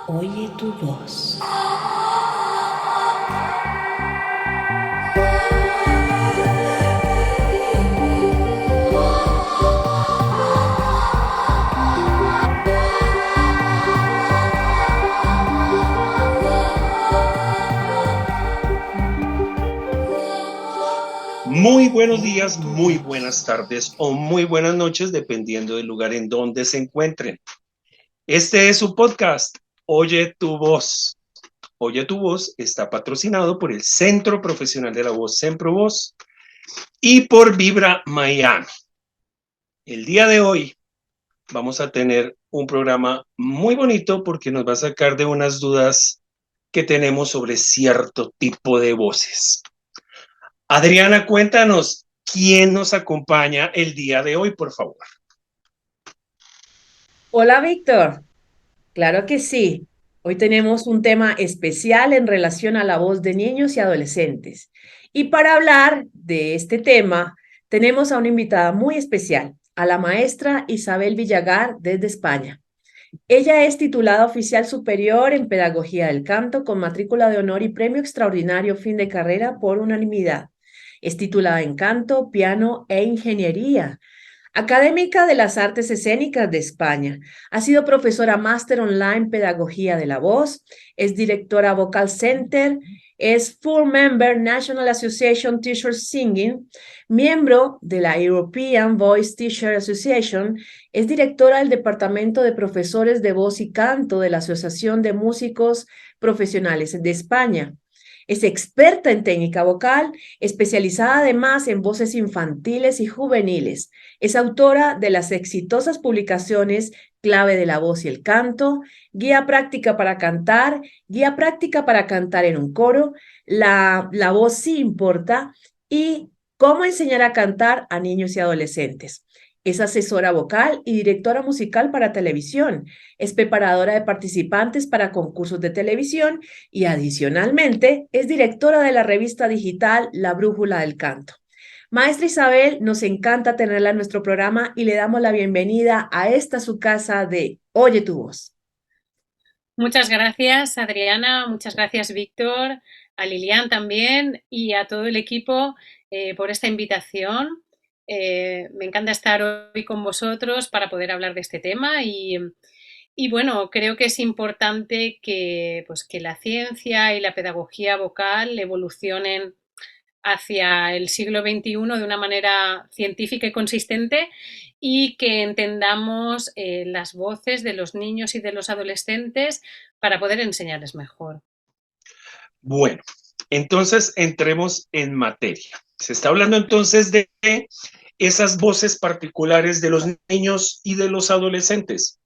Oye tu voz. Muy buenos días, muy buenas tardes o muy buenas noches, dependiendo del lugar en donde se encuentren. Este es su podcast, Oye tu voz. Oye tu voz está patrocinado por el Centro Profesional de la Voz, Sempro Voz, y por Vibra Miami. El día de hoy vamos a tener un programa muy bonito porque nos va a sacar de unas dudas que tenemos sobre cierto tipo de voces. Adriana, cuéntanos, ¿quién nos acompaña el día de hoy, por favor? Hola, Víctor. Claro que sí. Hoy tenemos un tema especial en relación a la voz de niños y adolescentes. Y para hablar de este tema, tenemos a una invitada muy especial, a la maestra Isabel Villagar desde España. Ella es titulada oficial superior en Pedagogía del Canto con matrícula de honor y premio extraordinario fin de carrera por unanimidad. Es titulada en canto, piano e ingeniería. Académica de las Artes Escénicas de España. Ha sido profesora máster online Pedagogía de la Voz, es directora Vocal Center, es full member National Association Teacher Singing, miembro de la European Voice Teacher Association, es directora del Departamento de Profesores de Voz y Canto de la Asociación de Músicos Profesionales de España. Es experta en técnica vocal, especializada además en voces infantiles y juveniles. Es autora de las exitosas publicaciones Clave de la voz y el canto, Guía práctica para cantar, Guía práctica para cantar en un coro, La voz sí importa y Cómo enseñar a cantar a niños y adolescentes. Es asesora vocal y directora musical para televisión. Es preparadora de participantes para concursos de televisión y adicionalmente es directora de la revista digital La Brújula del Canto. Maestra Isabel, nos encanta tenerla en nuestro programa y le damos la bienvenida a esta su casa de Oye tu voz. Muchas gracias, Adriana. Muchas gracias, Víctor, a Lilian también y a todo el equipo por esta invitación. Me encanta estar hoy con vosotros para poder hablar de este tema y bueno, creo que es importante que la ciencia y la pedagogía vocal evolucionen hacia el siglo XXI de una manera científica y consistente y que entendamos las voces de los niños y de los adolescentes para poder enseñarles mejor. Bueno, entonces entremos en materia. Se está hablando entonces de esas voces particulares de los niños y de los adolescentes.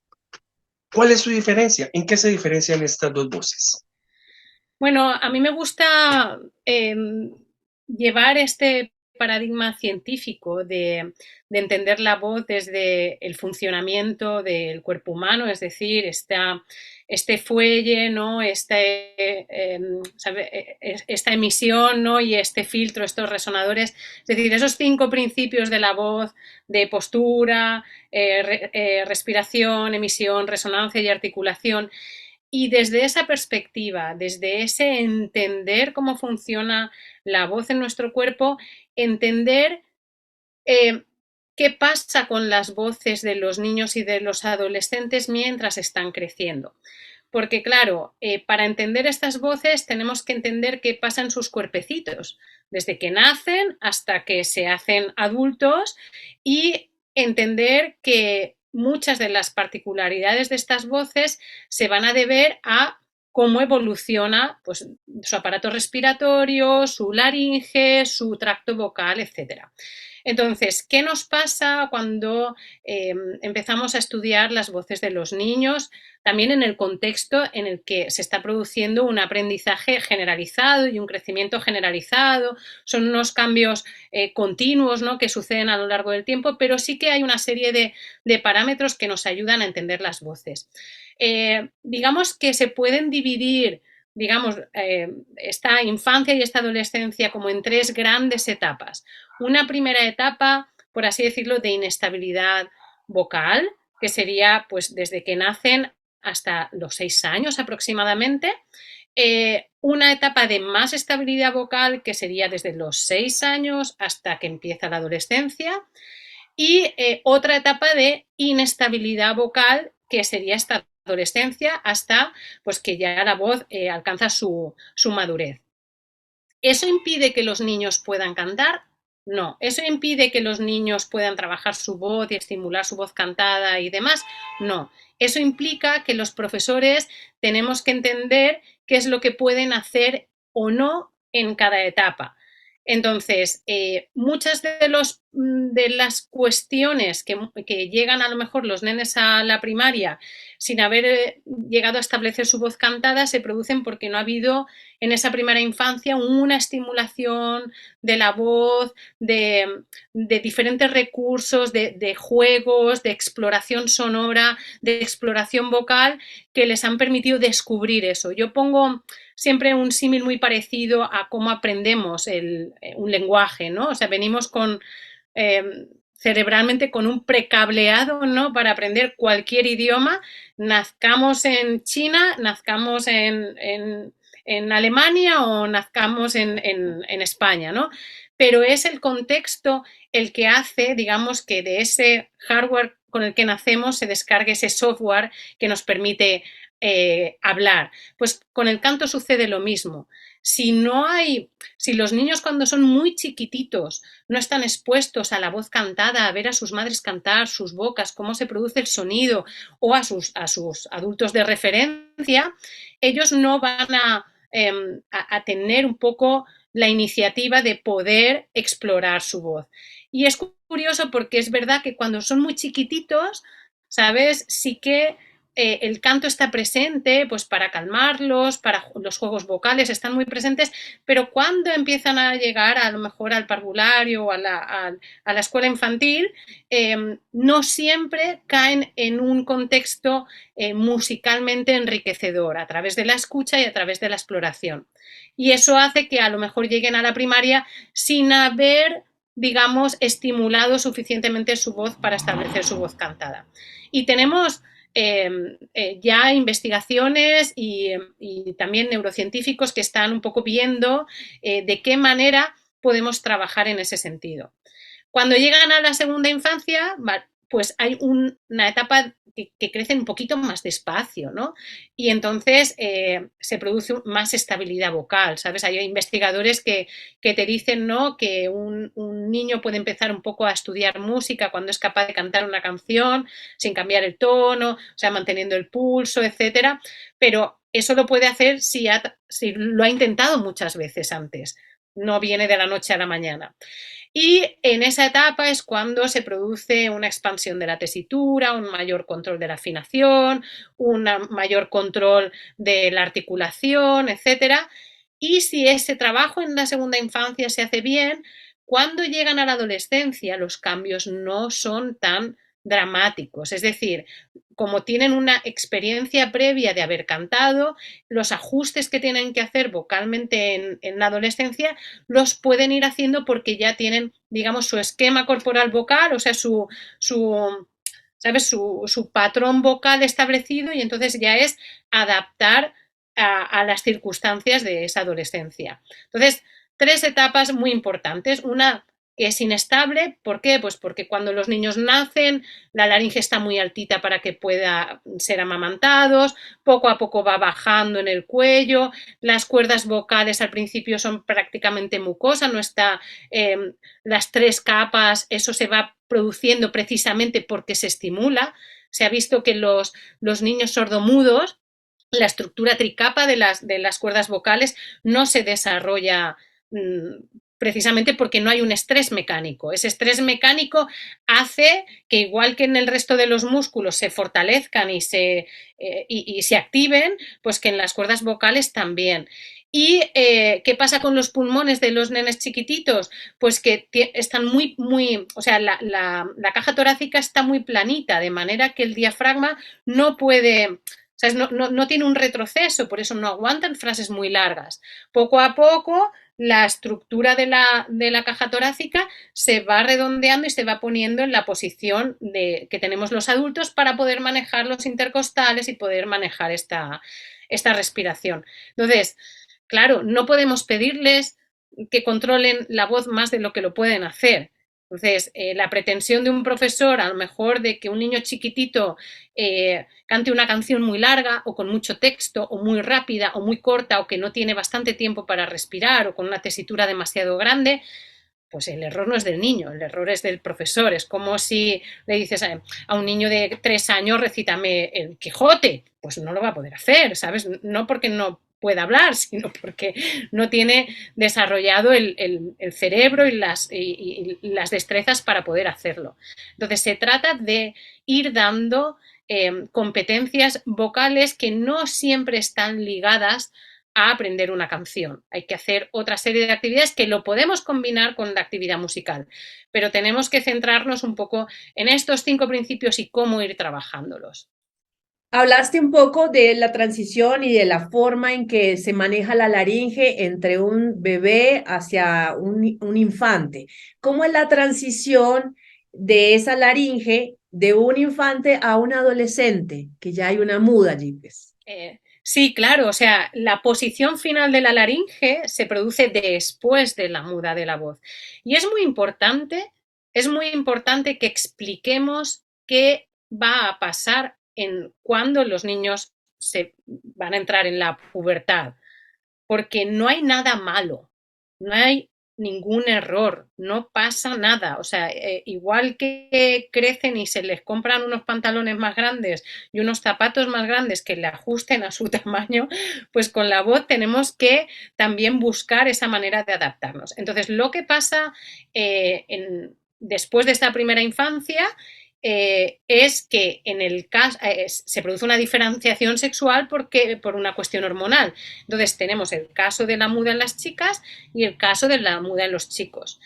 ¿Cuál es su diferencia? ¿En qué se diferencian estas dos voces? Bueno, a mí me gusta llevar este paradigma científico de entender la voz desde el funcionamiento del cuerpo humano, es decir, este fuelle, ¿no? Esta emisión, ¿no? Y este filtro, estos resonadores, es decir, esos 5 principios de la voz, de postura, respiración, emisión, resonancia y articulación. Y desde esa perspectiva, desde ese entender cómo funciona la voz en nuestro cuerpo, entender eh, qué pasa con las voces de los niños y de los adolescentes mientras están creciendo. Porque claro, para entender estas voces tenemos que entender qué pasa en sus cuerpecitos, desde que nacen hasta que se hacen adultos y entender que muchas de las particularidades de estas voces se van a deber a cómo evoluciona pues, su aparato respiratorio, su laringe, su tracto vocal, etcétera. Entonces, ¿qué nos pasa cuando empezamos a estudiar las voces de los niños? También en el contexto en el que se está produciendo un aprendizaje generalizado y un crecimiento generalizado. Son unos cambios continuos, ¿no? Que suceden a lo largo del tiempo, pero sí que hay una serie de parámetros que nos ayudan a entender las voces. Digamos que se pueden dividir digamos, esta infancia y esta adolescencia como en 3 grandes etapas. Una primera etapa, por así decirlo, de inestabilidad vocal, que sería pues desde que nacen hasta los 6 años aproximadamente. Una etapa de más estabilidad vocal que sería desde los 6 años hasta que empieza la adolescencia, y otra etapa de inestabilidad vocal que sería esta adolescencia hasta pues que ya la voz alcanza su madurez. ¿Eso impide que los niños puedan cantar? No. ¿Eso impide que los niños puedan trabajar su voz y estimular su voz cantada y demás? No. Eso implica que los profesores tenemos que entender qué es lo que pueden hacer o no en cada etapa. Entonces, muchas de las cuestiones que llegan a lo mejor los nenes a la primaria sin haber llegado a establecer su voz cantada se producen porque no ha habido en esa primera infancia una estimulación de la voz, de diferentes recursos, de juegos, de exploración sonora, de exploración vocal que les han permitido descubrir eso. Yo pongo siempre un símil muy parecido a cómo aprendemos un lenguaje, ¿no? O sea, venimos cerebralmente con un precableado, ¿no? Para aprender cualquier idioma, nazcamos en China, nazcamos en Alemania o nazcamos en España, ¿no? Pero es el contexto el que hace, digamos, que de ese hardware con el que nacemos se descargue ese software que nos permite hablar. Pues con el canto sucede lo mismo. Si los niños cuando son muy chiquititos no están expuestos a la voz cantada, a ver a sus madres cantar, sus bocas, cómo se produce el sonido, o a sus adultos de referencia, ellos no van a tener un poco la iniciativa de poder explorar su voz. Y es curioso porque es verdad que cuando son muy chiquititos, ¿sabes? Sí que el canto está presente, pues para calmarlos, para los juegos vocales están muy presentes, pero cuando empiezan a llegar a lo mejor al parvulario o a la escuela infantil, no siempre caen en un contexto musicalmente enriquecedor a través de la escucha y a través de la exploración. Y eso hace que a lo mejor lleguen a la primaria sin haber, digamos, estimulado suficientemente su voz para establecer su voz cantada. Y tenemos ya investigaciones y también neurocientíficos que están un poco viendo de qué manera podemos trabajar en ese sentido. Cuando llegan a la segunda infancia, pues hay una etapa que crecen un poquito más despacio, ¿no? Y entonces se produce más estabilidad vocal, ¿sabes? Hay investigadores que te dicen, ¿no? Que un niño puede empezar un poco a estudiar música cuando es capaz de cantar una canción sin cambiar el tono, o sea, manteniendo el pulso, etcétera, pero eso lo puede hacer si lo ha intentado muchas veces antes, no viene de la noche a la mañana. Y en esa etapa es cuando se produce una expansión de la tesitura, un mayor control de la afinación, un mayor control de la articulación, etcétera. Y si ese trabajo en la segunda infancia se hace bien, cuando llegan a la adolescencia los cambios no son tan dramáticos. Es decir, como tienen una experiencia previa de haber cantado, los ajustes que tienen que hacer vocalmente en la adolescencia los pueden ir haciendo porque ya tienen, digamos, su esquema corporal vocal, o sea, ¿sabes? Su patrón vocal establecido, y entonces ya es adaptar a las circunstancias de esa adolescencia. Entonces, 3 etapas muy importantes. Una que es inestable, ¿por qué? Pues porque cuando los niños nacen, la laringe está muy altita para que pueda ser amamantados, poco a poco va bajando en el cuello, las cuerdas vocales al principio son prácticamente mucosas, no está las 3 capas, eso se va produciendo precisamente porque se estimula. Se ha visto que los niños sordomudos, la estructura tricapa de las cuerdas vocales no se desarrolla precisamente porque no hay un estrés mecánico. Ese estrés mecánico hace que, igual que en el resto de los músculos se fortalezcan y se activen, pues que en las cuerdas vocales también. ¿Y qué pasa con los pulmones de los nenes chiquititos? Pues que están o sea, la caja torácica está muy planita, de manera que el diafragma no puede... ¿Sabes? No tiene un retroceso, por eso no aguantan frases muy largas. Poco a poco la estructura de la caja torácica se va redondeando y se va poniendo en la posición que tenemos los adultos para poder manejar los intercostales y poder manejar esta respiración. Entonces, claro, no podemos pedirles que controlen la voz más de lo que lo pueden hacer. Entonces, la pretensión de un profesor, a lo mejor, de que un niño chiquitito cante una canción muy larga o con mucho texto o muy rápida o muy corta o que no tiene bastante tiempo para respirar o con una tesitura demasiado grande, pues el error no es del niño, el error es del profesor. Es como si le dices a un niño de 3 años, recítame el Quijote, pues no lo va a poder hacer, ¿sabes? No porque no pueda hablar, sino porque no tiene desarrollado el cerebro y las destrezas para poder hacerlo. Entonces se trata de ir dando competencias vocales que no siempre están ligadas a aprender una canción. Hay que hacer otra serie de actividades que lo podemos combinar con la actividad musical, pero tenemos que centrarnos un poco en estos 5 principios y cómo ir trabajándolos. Hablaste un poco de la transición y de la forma en que se maneja la laringe entre un bebé hacia un infante. ¿Cómo es la transición de esa laringe de un infante a un adolescente? Que ya hay una muda allí, pues. Sí, claro, o sea, la posición final de la laringe se produce después de la muda de la voz. Y es muy importante que expliquemos qué va a pasar cuando los niños se van a entrar en la pubertad, porque no hay nada malo, no hay ningún error, no pasa nada. O sea, igual que crecen y se les compran unos pantalones más grandes y unos zapatos más grandes que le ajusten a su tamaño, pues con la voz tenemos que también buscar esa manera de adaptarnos. Entonces, lo que pasa después de esta primera infancia es que en el caso se produce una diferenciación sexual por una cuestión hormonal. Entonces tenemos el caso de la muda en las chicas y el caso de la muda en los chicos.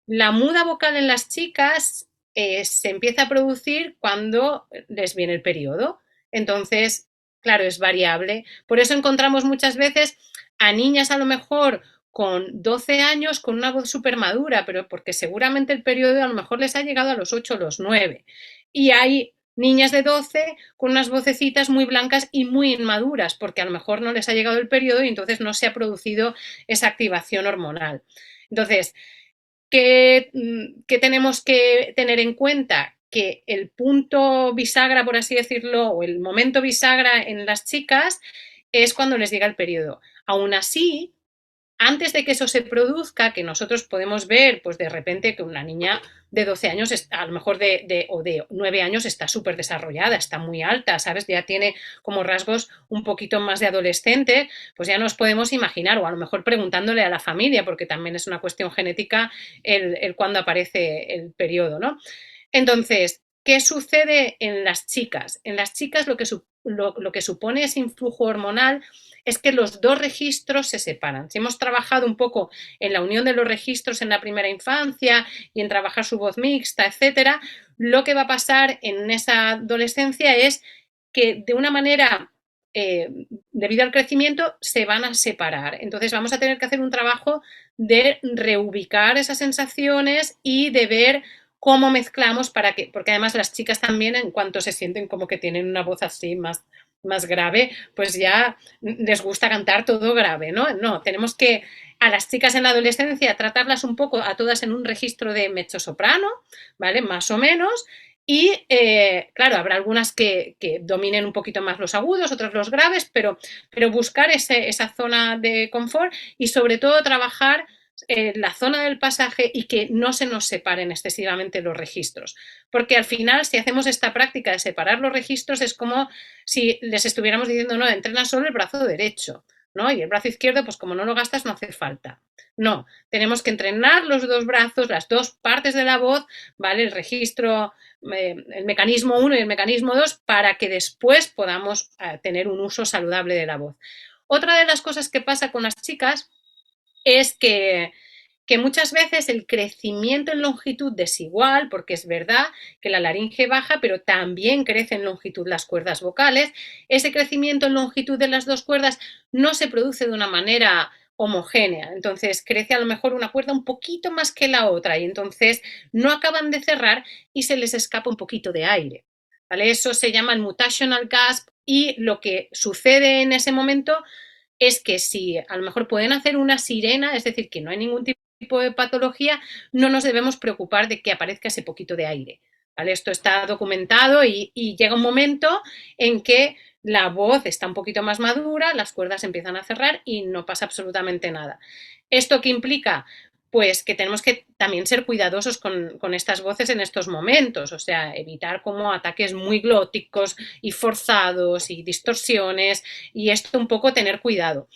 La muda vocal en las chicas se empieza a producir cuando les viene el periodo. Entonces, claro, es variable. Por eso encontramos muchas veces a niñas a lo mejor con 12 años con una voz súper madura, pero porque seguramente el periodo a lo mejor les ha llegado a los 8 o los 9. Y hay niñas de 12 con unas vocecitas muy blancas y muy inmaduras, porque a lo mejor no les ha llegado el periodo y entonces no se ha producido esa activación hormonal. Entonces, ¿qué tenemos que tener en cuenta? Que el punto bisagra, por así decirlo, o el momento bisagra en las chicas es cuando les llega el periodo. Aún así, antes de que eso se produzca, que nosotros podemos ver, pues de repente que una niña de 12 años, a lo mejor o de 9 años, está súper desarrollada, está muy alta, ¿sabes? Ya tiene como rasgos un poquito más de adolescente, pues ya nos podemos imaginar, o a lo mejor preguntándole a la familia, porque también es una cuestión genética el cuándo aparece el periodo, ¿no? Entonces, ¿qué sucede en las chicas? En las chicas lo que supone ese influjo hormonal es que los dos registros se separan. Si hemos trabajado un poco en la unión de los registros en la primera infancia y en trabajar su voz mixta, etcétera, lo que va a pasar en esa adolescencia es que de una manera debido al crecimiento se van a separar. Entonces vamos a tener que hacer un trabajo de reubicar esas sensaciones y de ver cómo mezclamos porque además las chicas también en cuanto se sienten como que tienen una voz así más grave, pues ya les gusta cantar todo grave, ¿no? No, tenemos que a las chicas en la adolescencia tratarlas un poco a todas en un registro de mezzosoprano, ¿vale? Más o menos. Y claro, habrá algunas que dominen un poquito más los agudos, otras los graves, pero buscar esa zona de confort y sobre todo trabajar la zona del pasaje y que no se nos separen excesivamente los registros. Porque al final, si hacemos esta práctica de separar los registros, es como si les estuviéramos diciendo, no, entrena solo el brazo derecho, ¿no? Y el brazo izquierdo, pues como no lo gastas, no hace falta. No, tenemos que entrenar los dos brazos, las dos partes de la voz, ¿vale? El registro, el mecanismo 1 y el mecanismo 2, para que después podamos tener un uso saludable de la voz. Otra de las cosas que pasa con las chicas es que muchas veces el crecimiento en longitud desigual, porque es verdad que la laringe baja, pero también crece en longitud las cuerdas vocales, ese crecimiento en longitud de las dos cuerdas no se produce de una manera homogénea. Entonces crece a lo mejor una cuerda un poquito más que la otra y entonces no acaban de cerrar y se les escapa un poquito de aire. ¿Vale? Eso se llama el mutational gasp y lo que sucede en ese momento es que si a lo mejor pueden hacer una sirena, es decir, que no hay ningún tipo de patología, no nos debemos preocupar de que aparezca ese poquito de aire. ¿Vale? Esto está documentado y llega un momento en que la voz está un poquito más madura, las cuerdas empiezan a cerrar y no pasa absolutamente nada. ¿Esto qué implica? Pues que tenemos que también ser cuidadosos con estas voces en estos momentos, o sea, evitar como ataques muy glóticos y forzados y distorsiones y esto un poco tener cuidado,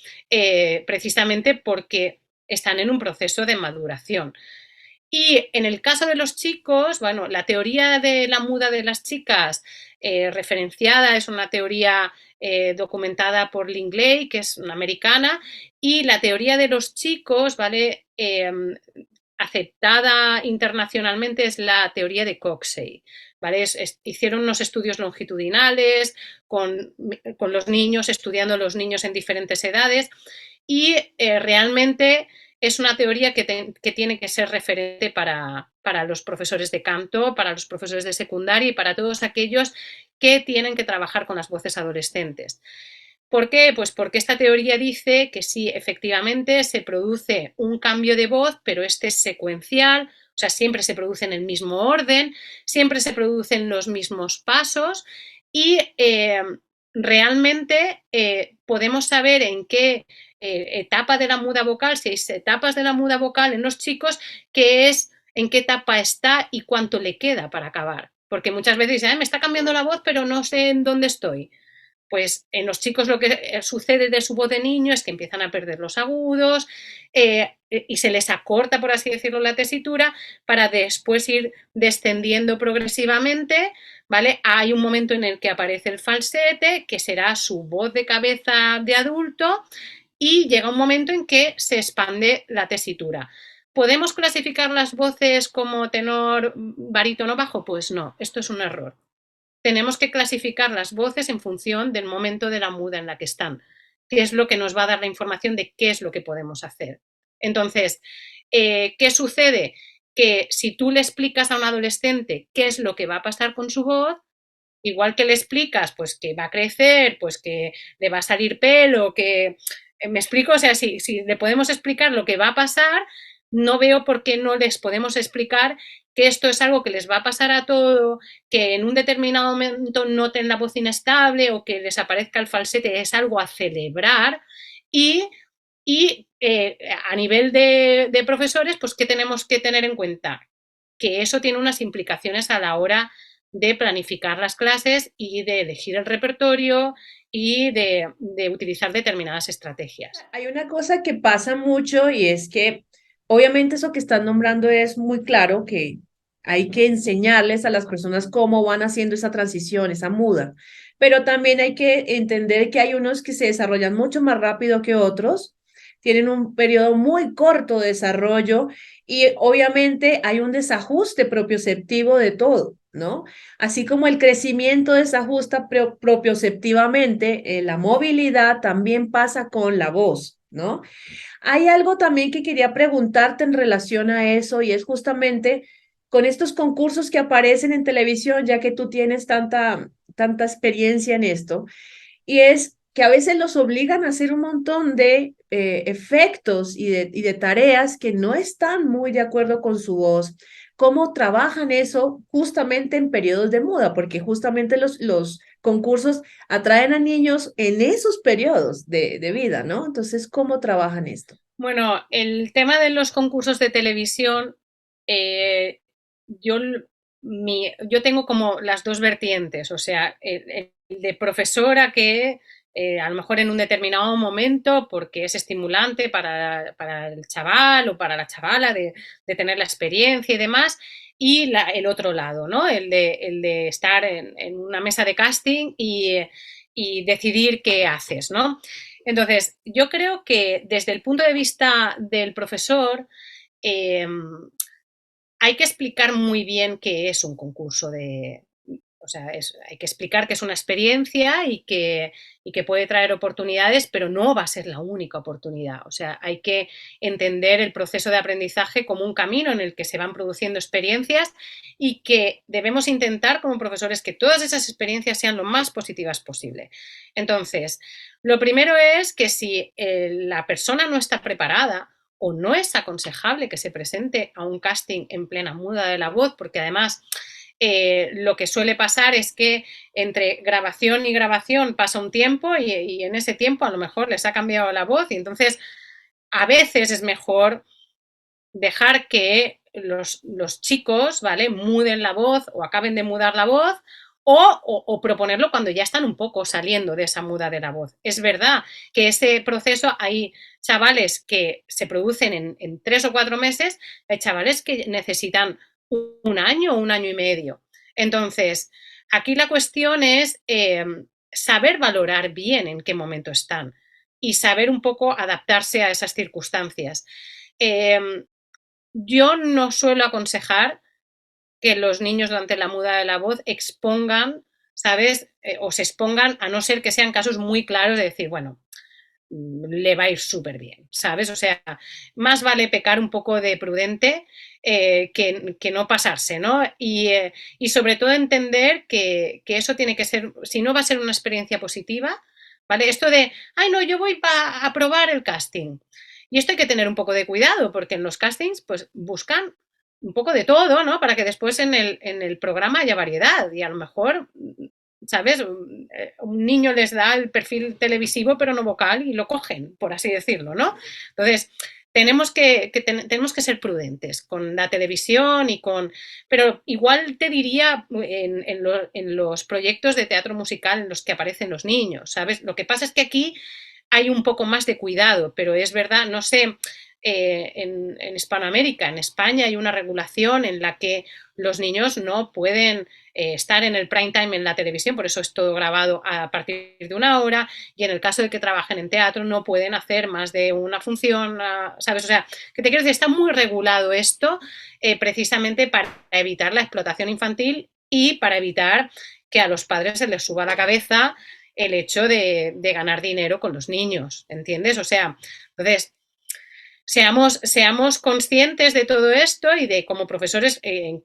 precisamente porque están en un proceso de maduración. Y en el caso de los chicos, bueno, la teoría de la muda de las chicas referenciada es una teoría documentada por Lingley, que es una americana, y la teoría de los chicos, ¿vale? Aceptada internacionalmente es la teoría de Coxey. ¿Vale? Hicieron unos estudios longitudinales con los niños, estudiando los niños en diferentes edades y realmente es una teoría que tiene que ser referente para los profesores de canto, para los profesores de secundaria y para todos aquellos que tienen que trabajar con las voces adolescentes. ¿Por qué? Pues porque esta teoría dice que sí, efectivamente se produce un cambio de voz, pero este es secuencial, o sea, siempre se produce en el mismo orden, siempre se producen los mismos pasos y realmente podemos saber en qué etapa de la muda vocal, si hay etapas de la muda vocal en los chicos, qué es, en qué etapa está y cuánto le queda para acabar. Porque muchas veces dicen, me está cambiando la voz, pero no sé en dónde estoy. Pues en los chicos lo que sucede de su voz de niño es que empiezan a perder los agudos y se les acorta, por así decirlo, la tesitura para después ir descendiendo progresivamente, ¿vale? Hay un momento en el que aparece el falsete, que será su voz de cabeza de adulto, y llega un momento en que se expande la tesitura. ¿Podemos clasificar las voces como tenor, barítono, bajo? Pues no, esto es un error. Tenemos que clasificar las voces en función del momento de la muda en la que están, que es lo que nos va a dar la información de qué es lo que podemos hacer. Entonces, ¿qué sucede? Que si tú le explicas a un adolescente qué es lo que va a pasar con su voz, igual que le explicas pues que va a crecer, pues que le va a salir pelo, que me explico, o sea, si le podemos explicar lo que va a pasar, no veo por qué no les podemos explicar que esto es algo que les va a pasar a todo, que en un determinado momento noten la voz inestable o que les aparezca el falsete, es algo a celebrar y, a nivel de profesores, pues ¿qué tenemos que tener en cuenta? Que eso tiene unas implicaciones a la hora de planificar las clases y de elegir el repertorio y de utilizar determinadas estrategias. Hay una cosa que pasa mucho y es que obviamente eso que están nombrando es muy claro que hay que enseñarles a las personas cómo van haciendo esa transición, esa muda, pero también hay que entender que hay unos que se desarrollan mucho más rápido que otros, tienen un periodo muy corto de desarrollo y obviamente hay un desajuste propioceptivo de todo, ¿no? Así como el crecimiento desajusta propioceptivamente, la movilidad también pasa con la voz, ¿no? Hay algo también que quería preguntarte en relación a eso y es justamente con estos concursos que aparecen en televisión, ya que tú tienes tanta experiencia en esto, y es que a veces los obligan a hacer un montón de efectos y de tareas que no están muy de acuerdo con su voz. ¿Cómo trabajan eso justamente en periodos de muda? Porque justamente los concursos atraen a niños en esos periodos de vida, ¿no? Entonces, ¿cómo trabajan esto? Bueno, el tema de los concursos de televisión, eh, yo, yo tengo como las dos vertientes, o sea, el de profesora que a lo mejor en un determinado momento, porque es estimulante para el chaval o para la chavala de tener la experiencia y demás, y el otro lado, ¿no? El de estar en una mesa de casting y decidir qué haces, ¿no? Entonces, yo creo que desde el punto de vista del profesor, hay que explicar muy bien qué es un concurso o sea, hay que explicar que es una experiencia y que puede traer oportunidades, pero no va a ser la única oportunidad. O sea, hay que entender el proceso de aprendizaje como un camino en el que se van produciendo experiencias y que debemos intentar como profesores que todas esas experiencias sean lo más positivas posible. Entonces, lo primero es que si la persona no está preparada o no es aconsejable que se presente a un casting en plena muda de la voz, porque además lo que suele pasar es que entre grabación y grabación pasa un tiempo y en ese tiempo a lo mejor les ha cambiado la voz y entonces a veces es mejor dejar que los chicos, ¿vale? Muden la voz o acaben de mudar la voz o proponerlo cuando ya están un poco saliendo de esa muda de la voz. Es verdad que ese proceso hay chavales que se producen en 3 o 4 meses, hay chavales que necesitan un año y medio. Entonces, aquí la cuestión es saber valorar bien en qué momento están y saber un poco adaptarse a esas circunstancias. Yo no suelo aconsejar que los niños durante la muda de la voz expongan, ¿sabes? O se expongan, a no ser que sean casos muy claros de decir, bueno, le va a ir súper bien, ¿sabes? O sea, más vale pecar un poco de prudente que no pasarse, ¿no? Y sobre todo entender que eso tiene que ser, si no va a ser una experiencia positiva, ¿vale? Esto de, ay, no, yo voy a probar el casting. Y esto hay que tener un poco de cuidado, porque en los castings, pues buscan un poco de todo, ¿no? Para que después en el programa haya variedad y a lo mejor, ¿sabes? Un niño les da el perfil televisivo pero no vocal y lo cogen, por así decirlo, ¿no? Entonces, tenemos que ser prudentes con la televisión y con... Pero igual te diría en los proyectos de teatro musical en los que aparecen los niños, ¿sabes? Lo que pasa es que aquí hay un poco más de cuidado, pero es verdad, no sé, en Hispanoamérica, en España hay una regulación en la que los niños no pueden estar en el prime time en la televisión, por eso es todo grabado a partir de 1 hora, y en el caso de que trabajen en teatro no pueden hacer más de una función, ¿sabes? O sea, que te quiero decir, está muy regulado esto precisamente para evitar la explotación infantil y para evitar que a los padres se les suba a la cabeza el hecho de ganar dinero con los niños, ¿entiendes? O sea, entonces, seamos conscientes de todo esto y de como profesores en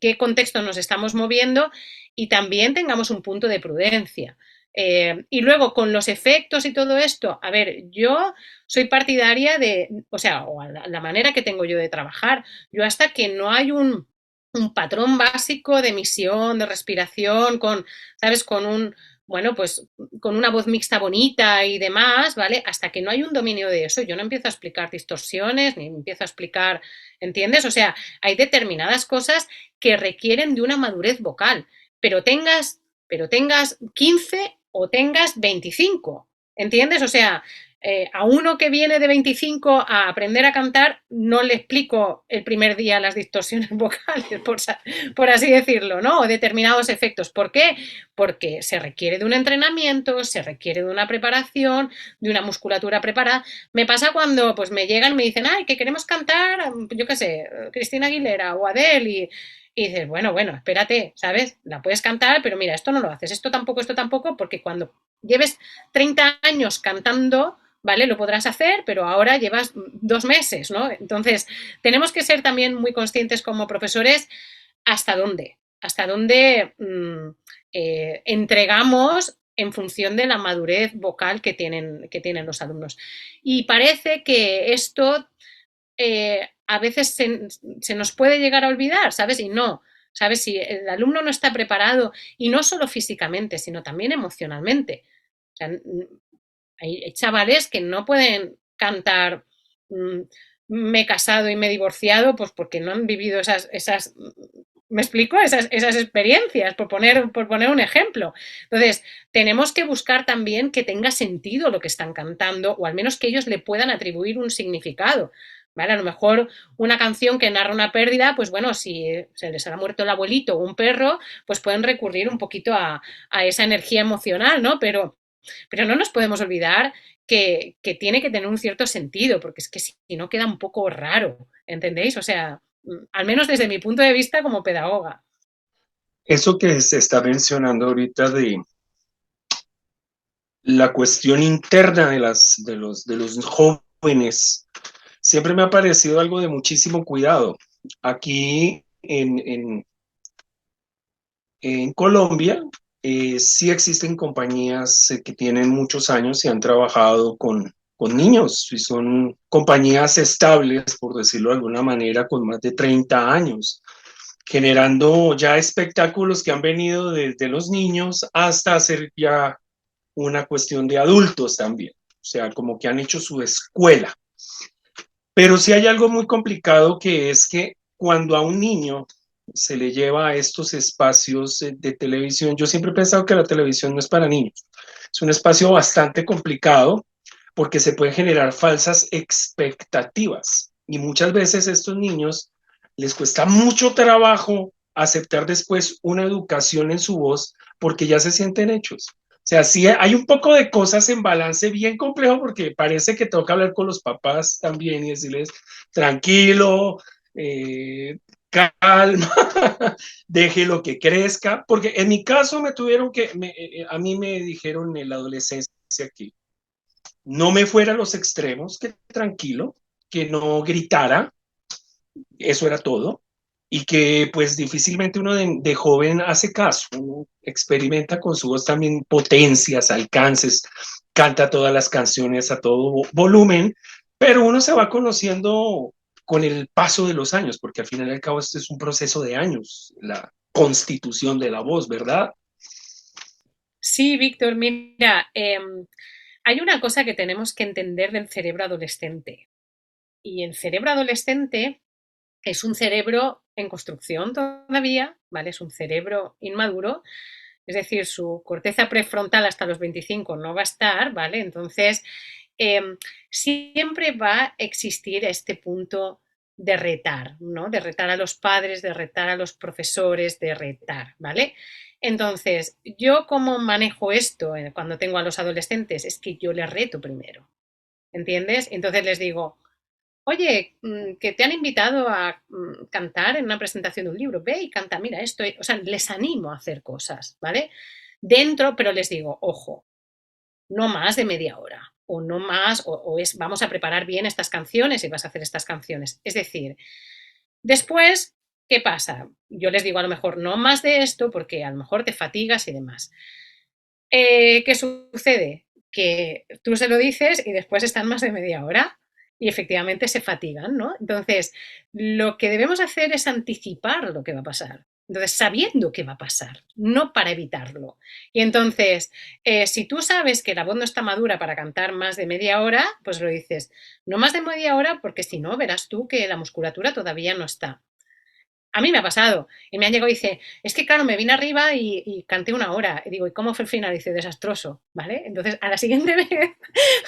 qué contexto nos estamos moviendo y también tengamos un punto de prudencia. Y luego con los efectos y todo esto, a ver, yo soy partidaria de, o sea, o la manera que tengo yo de trabajar, yo hasta que no hay un patrón básico de emisión, de respiración, ¿sabes? Bueno, pues con una voz mixta bonita y demás, ¿vale? Hasta que no hay un dominio de eso, yo no empiezo a explicar distorsiones, ni empiezo a explicar, ¿entiendes? O sea, hay determinadas cosas que requieren de una madurez vocal, pero tengas 15 o tengas 25, ¿entiendes? O sea, a uno que viene de 25 a aprender a cantar, no le explico el primer día las distorsiones vocales, por así decirlo, ¿no? O determinados efectos. ¿Por qué? Porque se requiere de un entrenamiento, se requiere de una preparación, de una musculatura preparada. Me pasa cuando pues me llegan y me dicen, ay, que queremos cantar, yo qué sé, Cristina Aguilera o Adele y dices, bueno, espérate, ¿sabes? La puedes cantar, pero mira, esto no lo haces, esto tampoco, porque cuando lleves 30 años cantando, ¿vale? Lo podrás hacer, pero ahora llevas 2 meses, ¿no? Entonces, tenemos que ser también muy conscientes como profesores hasta dónde entregamos en función de la madurez vocal que tienen los alumnos. Y parece que esto a veces se nos puede llegar a olvidar, ¿sabes? Y no, ¿sabes? Si el alumno no está preparado, y no solo físicamente, sino también emocionalmente. O sea, hay chavales que no pueden cantar me he casado y me he divorciado, pues porque no han vivido esas ¿me explico? Esas experiencias, por poner un ejemplo. Entonces, tenemos que buscar también que tenga sentido lo que están cantando, o al menos que ellos le puedan atribuir un significado. ¿Vale? A lo mejor una canción que narra una pérdida, pues bueno, si se les ha muerto el abuelito o un perro, pues pueden recurrir un poquito a esa energía emocional, ¿no? Pero no nos podemos olvidar que tiene que tener un cierto sentido, porque es que si no queda un poco raro, ¿entendéis? O sea, al menos desde mi punto de vista como pedagoga. Eso que se está mencionando ahorita de la cuestión interna de los jóvenes, siempre me ha parecido algo de muchísimo cuidado. Aquí en Colombia sí existen compañías que tienen muchos años y han trabajado con niños y son compañías estables, por decirlo de alguna manera, con más de 30 años, generando ya espectáculos que han venido desde los niños hasta hacer ya una cuestión de adultos también. O sea, como que han hecho su escuela. Pero sí hay algo muy complicado que es que cuando a un niño se le lleva a estos espacios de televisión, yo siempre he pensado que la televisión no es para niños. Es un espacio bastante complicado porque se pueden generar falsas expectativas y muchas veces a estos niños les cuesta mucho trabajo aceptar después una educación en su voz porque ya se sienten hechos. O sea, sí hay un poco de cosas en balance bien complejo porque parece que toca hablar con los papás también y decirles, tranquilo, calma, deje lo que crezca, porque en mi caso me tuvieron que, a mí me dijeron en la adolescencia que no me fuera a los extremos, que tranquilo, que no gritara, eso era todo, y que pues difícilmente uno de joven hace caso, uno experimenta con su voz también potencias, alcances, canta todas las canciones a todo volumen, pero uno se va conociendo con el paso de los años, porque al final y al cabo este es un proceso de años, la constitución de la voz, ¿verdad? Sí, Víctor, mira, hay una cosa que tenemos que entender del cerebro adolescente. Y el cerebro adolescente es un cerebro en construcción todavía, ¿vale? Es un cerebro inmaduro, es decir, su corteza prefrontal hasta los 25 no va a estar, ¿vale? Entonces, eh, siempre va a existir este punto de retar, ¿no? De retar a los padres, de retar a los profesores, de retar, ¿vale? Entonces, yo cómo manejo esto cuando tengo a los adolescentes es que yo les reto primero, ¿entiendes? Entonces les digo, oye, que te han invitado a cantar en una presentación de un libro, ve y canta, mira esto, o sea, les animo a hacer cosas, ¿vale? Dentro, pero les digo, ojo, no más de media hora, o no más, o es, vamos a preparar bien estas canciones y vas a hacer estas canciones. Es decir, después, ¿qué pasa? Yo les digo a lo mejor no más de esto porque a lo mejor te fatigas y demás. ¿Qué sucede? Que tú se lo dices y después están más de media hora y efectivamente se fatigan, ¿no? Entonces, lo que debemos hacer es anticipar lo que va a pasar. Entonces, sabiendo qué va a pasar, no para evitarlo. Y entonces, si tú sabes que la voz no está madura para cantar más de media hora, pues lo dices, no más de media hora, porque si no, verás tú que la musculatura todavía no está. A mí me ha pasado. Y me han llegado y dice, es que claro, me vine arriba y canté una hora. Y digo, ¿y cómo fue el final? Y dice, desastroso, ¿vale? Entonces, a la siguiente vez,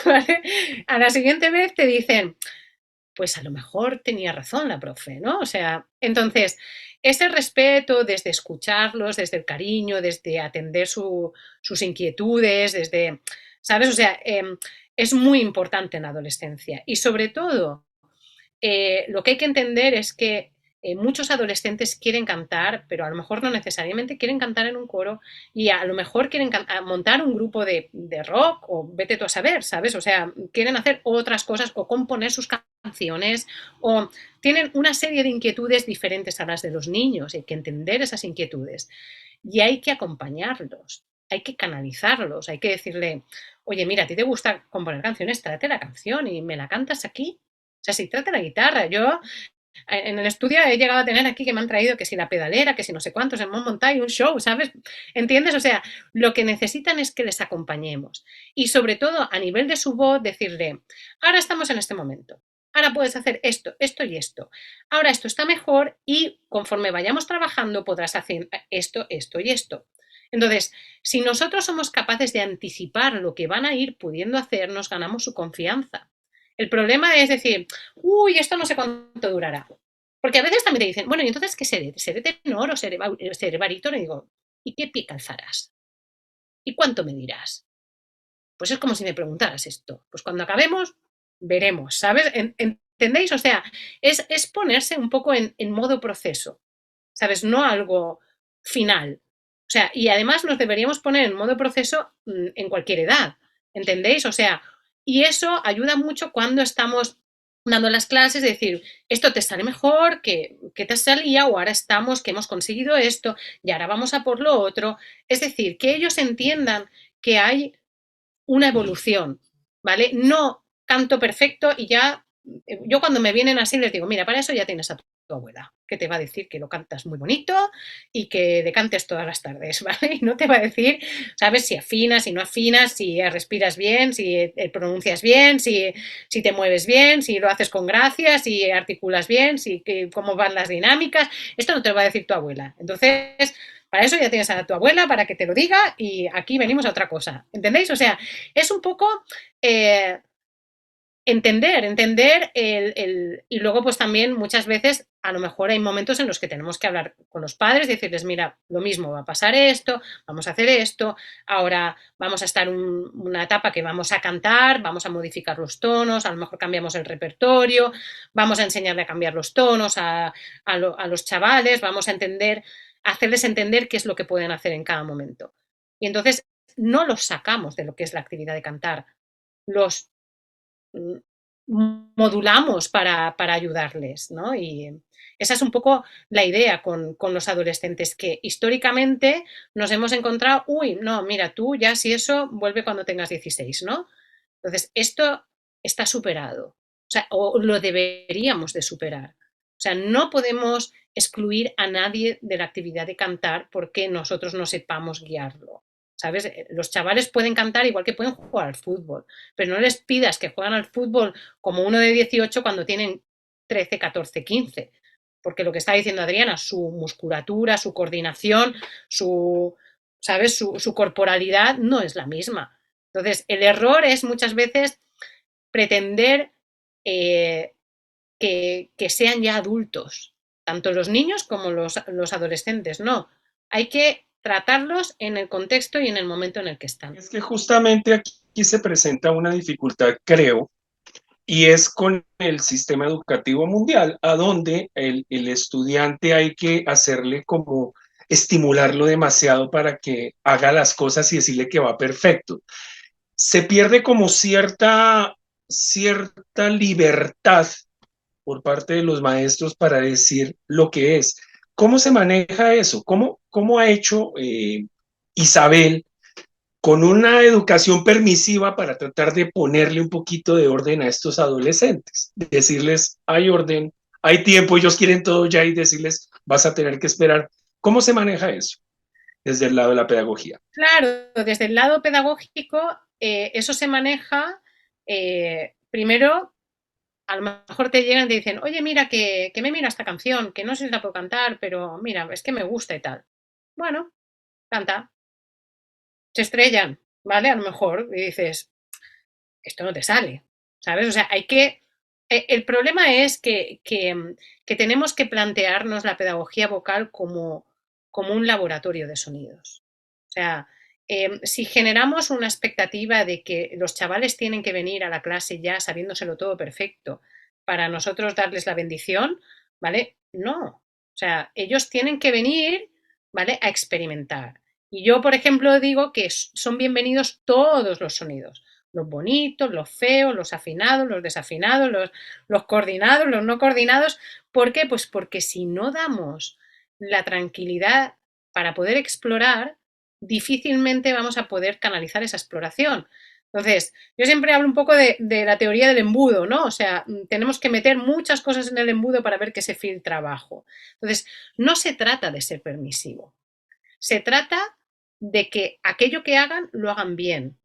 ¿vale? A la siguiente vez te dicen, pues a lo mejor tenía razón la profe, ¿no? O sea, entonces, ese respeto desde escucharlos, desde el cariño, desde atender sus inquietudes, desde, ¿sabes? O sea, es muy importante en la adolescencia. Y sobre todo, lo que hay que entender es que muchos adolescentes quieren cantar, pero a lo mejor no necesariamente quieren cantar en un coro y a lo mejor quieren montar un grupo de rock o vete tú a saber, ¿sabes? O sea, quieren hacer otras cosas o componer sus canciones o tienen una serie de inquietudes diferentes a las de los niños. Hay que entender esas inquietudes y hay que acompañarlos, hay que canalizarlos, hay que decirle, oye, mira, a ti te gusta componer canciones, tráete la canción y me la cantas aquí. O sea, si trata la guitarra, yo en el estudio he llegado a tener aquí que me han traído que si la pedalera, que si no sé cuántos, en montaña, un show, ¿sabes? ¿Entiendes? O sea, lo que necesitan es que les acompañemos. Y sobre todo, a nivel de su voz, decirle, ahora estamos en este momento. Ahora puedes hacer esto, esto y esto. Ahora esto está mejor y conforme vayamos trabajando podrás hacer esto, esto y esto. Entonces, si nosotros somos capaces de anticipar lo que van a ir pudiendo hacer, nos ganamos su confianza. El problema es decir, uy, esto no sé cuánto durará. Porque a veces también te dicen, bueno, ¿y entonces qué seré? ¿Seré tenor o seré barítono? Y digo, ¿y qué pie calzarás? ¿Y cuánto me dirás? Pues es como si me preguntaras esto. Pues cuando acabemos, veremos, ¿sabes? ¿Entendéis? O sea, es ponerse un poco en modo proceso, ¿sabes? No algo final. O sea, y además nos deberíamos poner en modo proceso en cualquier edad, ¿entendéis? O sea, y eso ayuda mucho cuando estamos dando las clases, decir, esto te sale mejor, que te salía, o ahora estamos, que hemos conseguido esto, y ahora vamos a por lo otro. Es decir, que ellos entiendan que hay una evolución, ¿vale? No canto perfecto y ya, yo cuando me vienen así les digo, mira, para eso ya tienes a tu abuela, que te va a decir que lo cantas muy bonito y que decantes todas las tardes, ¿vale? Y no te va a decir, ¿sabes? Si afinas, si no afinas, si respiras bien, si pronuncias bien, si te mueves bien, si lo haces con gracia, si articulas bien, cómo van las dinámicas. Esto no te lo va a decir tu abuela. Entonces, para eso ya tienes a tu abuela para que te lo diga y aquí venimos a otra cosa. ¿Entendéis? O sea, es un poco entender y luego pues también muchas veces a lo mejor hay momentos en los que tenemos que hablar con los padres y decirles, mira, lo mismo, va a pasar esto, vamos a hacer esto, ahora vamos a estar una etapa que vamos a cantar, vamos a modificar los tonos, a lo mejor cambiamos el repertorio, vamos a enseñarle a cambiar los tonos a los chavales, vamos a hacerles entender qué es lo que pueden hacer en cada momento. Y entonces no los sacamos de lo que es la actividad de cantar, los modulamos para ayudarles, ¿no? Y esa es un poco la idea con los adolescentes, que históricamente nos hemos encontrado, uy, no, mira, tú ya si eso vuelve cuando tengas 16, ¿no? Entonces, esto está superado, o sea, o lo deberíamos de superar. O sea, no podemos excluir a nadie de la actividad de cantar porque nosotros no sepamos guiarlo. ¿Sabes? Los chavales pueden cantar igual que pueden jugar al fútbol, pero no les pidas que jueguen al fútbol como uno de 18 cuando tienen 13, 14, 15. Porque lo que está diciendo Adriana, su musculatura, su coordinación, ¿sabes? Su corporalidad no es la misma. Entonces, el error es muchas veces pretender que sean ya adultos, tanto los niños como los adolescentes. No, hay que tratarlos en el contexto y en el momento en el que están. Es que justamente aquí se presenta una dificultad, creo, y es con el sistema educativo mundial, a donde el estudiante hay que hacerle como estimularlo demasiado para que haga las cosas y decirle que va perfecto. Se pierde como cierta libertad por parte de los maestros para decir lo que es. ¿Cómo se maneja eso? ¿Cómo ha hecho Isabel con una educación permisiva para tratar de ponerle un poquito de orden a estos adolescentes? Decirles, hay orden, hay tiempo, ellos quieren todo ya y decirles, vas a tener que esperar. ¿Cómo se maneja eso desde el lado de la pedagogía? Claro, desde el lado pedagógico, eso se maneja primero. A lo mejor te llegan y te dicen, oye, mira, que me mira esta canción, que no sé si la puedo cantar, pero mira, es que me gusta y tal. Bueno, canta. Se estrellan, ¿vale? A lo mejor y dices, esto no te sale, ¿sabes? O sea, hay que... El problema es que tenemos que plantearnos la pedagogía vocal como un laboratorio de sonidos. O sea, si generamos una expectativa de que los chavales tienen que venir a la clase ya sabiéndoselo todo perfecto para nosotros darles la bendición, ¿vale? No. O sea, ellos tienen que venir, ¿vale? A experimentar. Y yo, por ejemplo, digo que son bienvenidos todos los sonidos. Los bonitos, los feos, los afinados, los desafinados, los coordinados, los no coordinados. ¿Por qué? Pues porque si no damos la tranquilidad para poder explorar, difícilmente vamos a poder canalizar esa exploración. Entonces, yo siempre hablo un poco de la teoría del embudo, ¿no? O sea, tenemos que meter muchas cosas en el embudo para ver que se filtra abajo. Entonces, no se trata de ser permisivo. Se trata de que aquello que hagan lo hagan bien.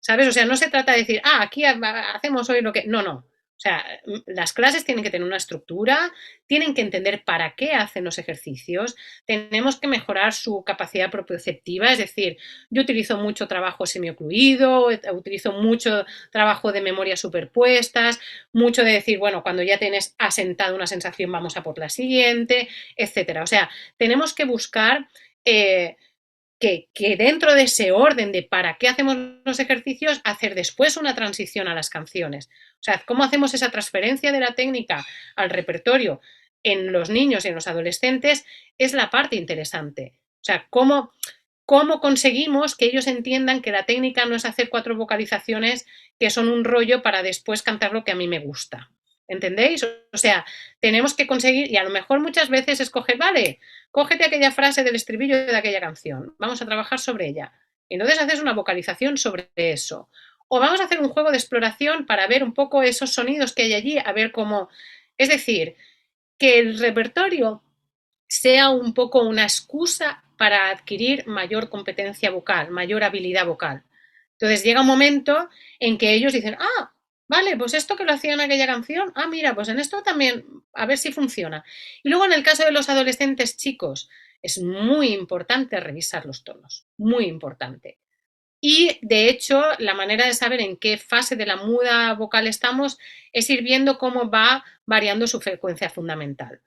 ¿Sabes? O sea, no se trata de decir, aquí hacemos hoy lo que... No, no. O sea, las clases tienen que tener una estructura, tienen que entender para qué hacen los ejercicios, tenemos que mejorar su capacidad propioceptiva, es decir, yo utilizo mucho trabajo semiocluido, utilizo mucho trabajo de memorias superpuestas, mucho de decir, bueno, cuando ya tienes asentado una sensación vamos a por la siguiente, etcétera. O sea, tenemos que buscar... que dentro de ese orden de para qué hacemos los ejercicios, hacer después una transición a las canciones. O sea, cómo hacemos esa transferencia de la técnica al repertorio en los niños y en los adolescentes es la parte interesante. O sea, cómo conseguimos que ellos entiendan que la técnica no es hacer 4 vocalizaciones que son un rollo para después cantar lo que a mí me gusta. ¿Entendéis? O sea, tenemos que conseguir, y a lo mejor muchas veces escoger, vale, cógete aquella frase del estribillo de aquella canción, vamos a trabajar sobre ella. Y entonces haces una vocalización sobre eso. O vamos a hacer un juego de exploración para ver un poco esos sonidos que hay allí, a ver cómo. Es decir, que el repertorio sea un poco una excusa para adquirir mayor competencia vocal, mayor habilidad vocal. Entonces llega un momento en que ellos dicen, ah, vale, pues esto que lo hacía en aquella canción, ah, mira, pues en esto también, a ver si funciona. Y luego en el caso de los adolescentes chicos, es muy importante revisar los tonos, muy importante. Y de hecho, la manera de saber en qué fase de la muda vocal estamos es ir viendo cómo va variando su frecuencia fundamental.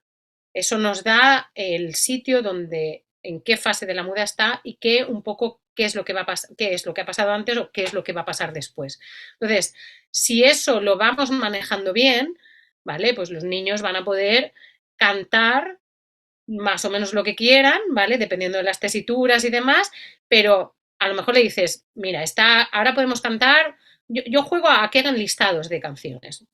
Eso nos da el sitio donde, en qué fase de la muda está y qué un poco qué es lo que qué es lo que ha pasado antes o qué es lo que va a pasar después. Entonces, si eso lo vamos manejando bien, ¿vale? Pues los niños van a poder cantar más o menos lo que quieran, ¿vale? Dependiendo de las tesituras y demás, pero a lo mejor le dices, mira, ahora podemos cantar, yo juego a que hagan listados de canciones,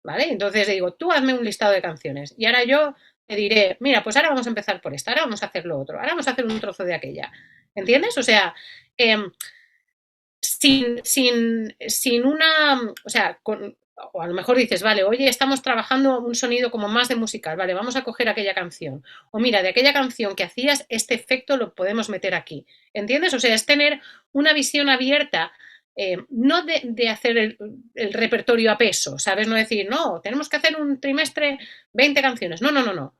¿vale? Entonces le digo, tú hazme un listado de canciones y ahora yo te diré, mira, pues ahora vamos a empezar por esta, ahora vamos a hacer lo otro, ahora vamos a hacer un trozo de aquella, ¿entiendes? O sea, eh, sin una, o sea, o a lo mejor dices, vale, oye, estamos trabajando un sonido como más de musical, vale, vamos a coger aquella canción. O mira, de aquella canción que hacías, este efecto lo podemos meter aquí. ¿Entiendes? O sea, es tener una visión abierta, no de hacer el repertorio a peso, ¿sabes? No decir, no, tenemos que hacer un trimestre 20 canciones. No, no, no, no.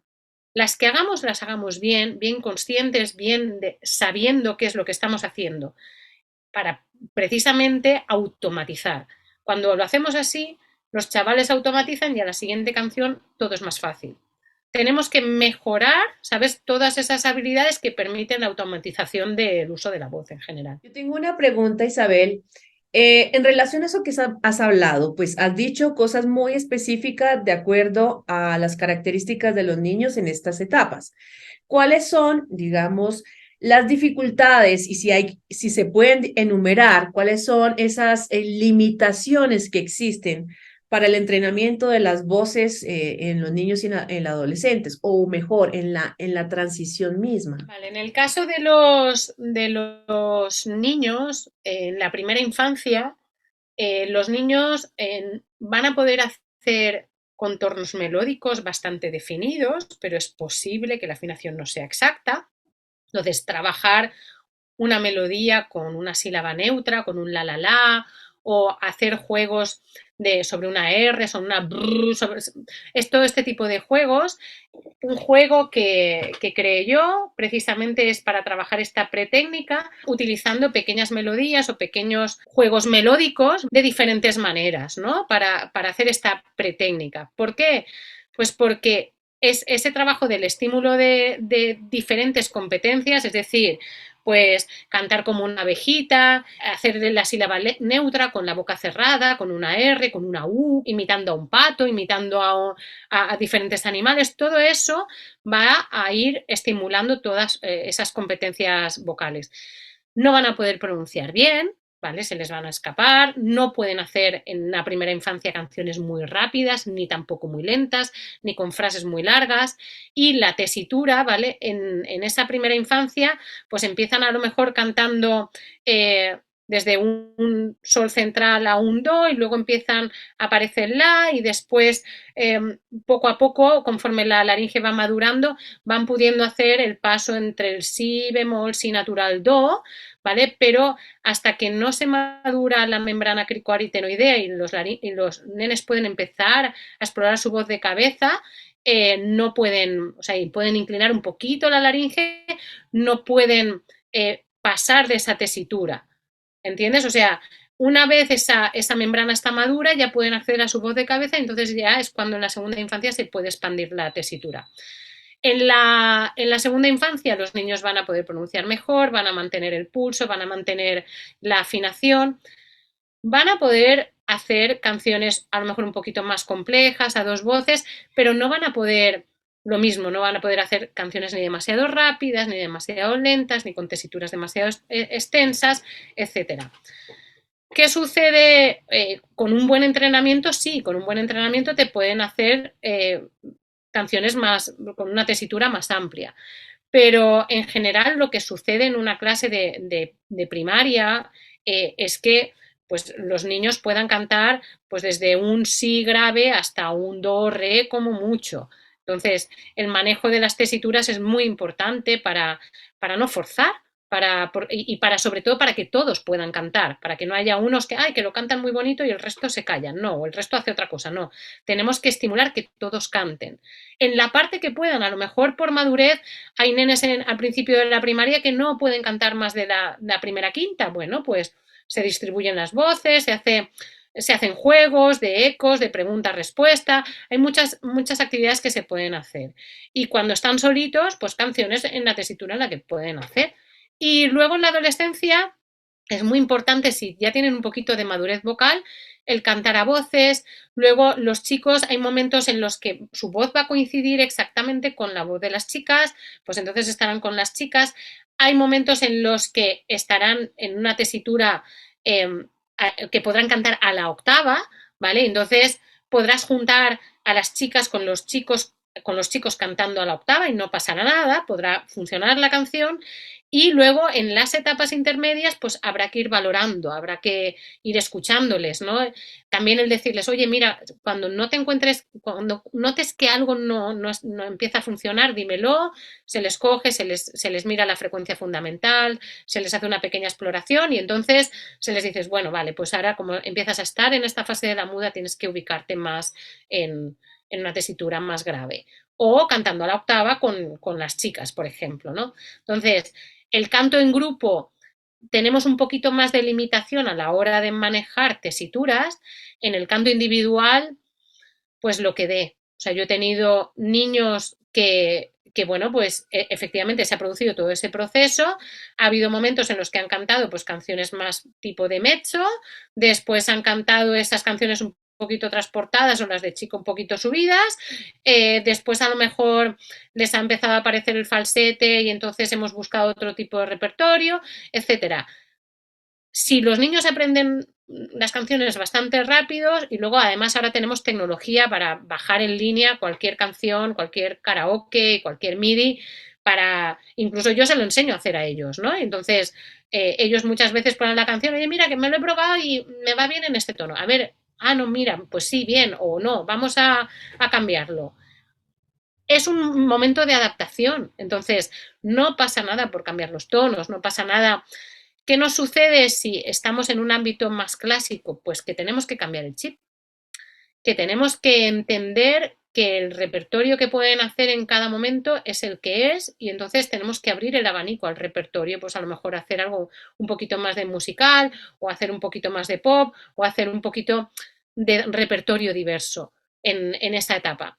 Las que hagamos, las hagamos bien, bien conscientes, bien sabiendo qué es lo que estamos haciendo para precisamente automatizar. Cuando lo hacemos así, los chavales automatizan y a la siguiente canción todo es más fácil. Tenemos que mejorar, ¿sabes? Todas esas habilidades que permiten la automatización del uso de la voz en general. Yo tengo una pregunta, Isabel. En relación a eso que has hablado, pues has dicho cosas muy específicas de acuerdo a las características de los niños en estas etapas. ¿Cuáles son, digamos, las dificultades y si se pueden enumerar, cuáles son esas limitaciones que existen para el entrenamiento de las voces en los niños y en los adolescentes, o mejor, en la transición misma? Vale, en el caso de los niños, en la primera infancia, los niños van a poder hacer contornos melódicos bastante definidos, pero es posible que la afinación no sea exacta. Entonces, trabajar una melodía con una sílaba neutra, con un la la la, o hacer juegos sobre una R, sobre una brr, es todo este tipo de juegos. Un juego que creé yo precisamente es para trabajar esta pretécnica utilizando pequeñas melodías o pequeños juegos melódicos de diferentes maneras, ¿no? Para hacer esta pretécnica. ¿Por qué? Pues porque es ese trabajo del estímulo de diferentes competencias, es decir, pues cantar como una abejita, hacer la sílaba neutra con la boca cerrada, con una R, con una U, imitando a un pato, imitando a diferentes animales, todo eso va a ir estimulando todas esas competencias vocales. No van a poder pronunciar bien, ¿vale? Se les van a escapar, no pueden hacer en la primera infancia canciones muy rápidas, ni tampoco muy lentas, ni con frases muy largas, y la tesitura, ¿vale? En esa primera infancia, pues empiezan a lo mejor cantando desde un sol central a un do y luego empiezan a aparecer la y después poco a poco, conforme la laringe va madurando, van pudiendo hacer el paso entre el si bemol, si natural, do, ¿vale? Pero hasta que no se madura la membrana cricoaritenoidea y los nenes pueden empezar a explorar su voz de cabeza, no pueden, o sea, pueden inclinar un poquito la laringe, no pueden pasar de esa tesitura, ¿entiendes? O sea, una vez esa membrana está madura, ya pueden acceder a su voz de cabeza, entonces ya es cuando en la segunda infancia se puede expandir la tesitura. En la segunda infancia los niños van a poder pronunciar mejor, van a mantener el pulso, van a mantener la afinación, van a poder hacer canciones a lo mejor un poquito más complejas, a dos voces, pero no van a poder lo mismo, no van a poder hacer canciones ni demasiado rápidas, ni demasiado lentas, ni con tesituras demasiado extensas, etc. ¿Qué sucede con un buen entrenamiento? Sí, con un buen entrenamiento te pueden hacer canciones con una tesitura más amplia. Pero en general lo que sucede en una clase de primaria es que pues, los niños puedan cantar pues, desde un si grave hasta un do, re como mucho. Entonces, el manejo de las tesituras es muy importante para no forzar y para sobre todo para que todos puedan cantar, para que no haya unos que lo cantan muy bonito y el resto se callan, no, o el resto hace otra cosa, no. Tenemos que estimular que todos canten. En la parte que puedan, a lo mejor por madurez, hay nenes al principio de la primaria que no pueden cantar más de la primera quinta, bueno, pues se distribuyen las voces, se hacen juegos de ecos, de pregunta-respuesta, hay muchas actividades que se pueden hacer. Y cuando están solitos, pues canciones en la tesitura en la que pueden hacer. Y luego en la adolescencia es muy importante, si ya tienen un poquito de madurez vocal, el cantar a voces. Luego los chicos, hay momentos en los que su voz va a coincidir exactamente con la voz de las chicas, pues entonces estarán con las chicas. Hay momentos en los que estarán en una tesitura que podrán cantar a la octava, ¿vale? Entonces podrás juntar a las chicas con los chicos cantando a la octava y no pasará nada, podrá funcionar la canción. Y luego en las etapas intermedias, pues habrá que ir valorando, habrá que ir escuchándoles, ¿no? También el decirles, oye, mira, cuando cuando notes que algo no empieza a funcionar, dímelo, se les coge, se les mira la frecuencia fundamental, se les hace una pequeña exploración y entonces se les dices, bueno, vale, pues ahora como empiezas a estar en esta fase de la muda, tienes que ubicarte más en una tesitura más grave. O cantando a la octava con las chicas, por ejemplo, ¿no? Entonces, el canto en grupo tenemos un poquito más de limitación a la hora de manejar tesituras. En el canto individual, pues lo que dé. O sea, yo he tenido niños que bueno, pues efectivamente se ha producido todo ese proceso. Ha habido momentos en los que han cantado pues canciones más tipo de mezzo, después han cantado esas canciones un poquito transportadas o las de chico un poquito subidas, después a lo mejor les ha empezado a aparecer el falsete y entonces hemos buscado otro tipo de repertorio, etcétera. Si los niños aprenden las canciones bastante rápidos y luego además ahora tenemos tecnología para bajar en línea cualquier canción, cualquier karaoke, cualquier MIDI, incluso yo se lo enseño a hacer a ellos, ¿no? Entonces ellos muchas veces ponen la canción, oye, mira que me lo he probado y me va bien en este tono. A ver, no, mira, pues sí, bien, o no, vamos a cambiarlo. Es un momento de adaptación, entonces no pasa nada por cambiar los tonos, no pasa nada. ¿Qué nos sucede si estamos en un ámbito más clásico? Pues que tenemos que cambiar el chip, que tenemos que entender que el repertorio que pueden hacer en cada momento es el que es y entonces tenemos que abrir el abanico al repertorio, pues a lo mejor hacer algo un poquito más de musical o hacer un poquito más de pop o hacer un poquito de repertorio diverso en esa etapa.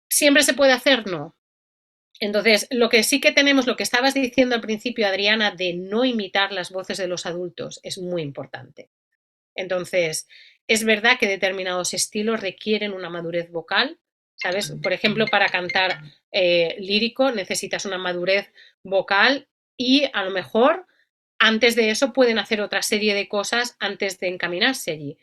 ¿Siempre se puede hacer? No. Entonces, lo que sí que tenemos, lo que estabas diciendo al principio, Adriana, de no imitar las voces de los adultos, es muy importante. Entonces, es verdad que determinados estilos requieren una madurez vocal, ¿sabes? Por ejemplo, para cantar lírico necesitas una madurez vocal y a lo mejor antes de eso pueden hacer otra serie de cosas antes de encaminarse allí.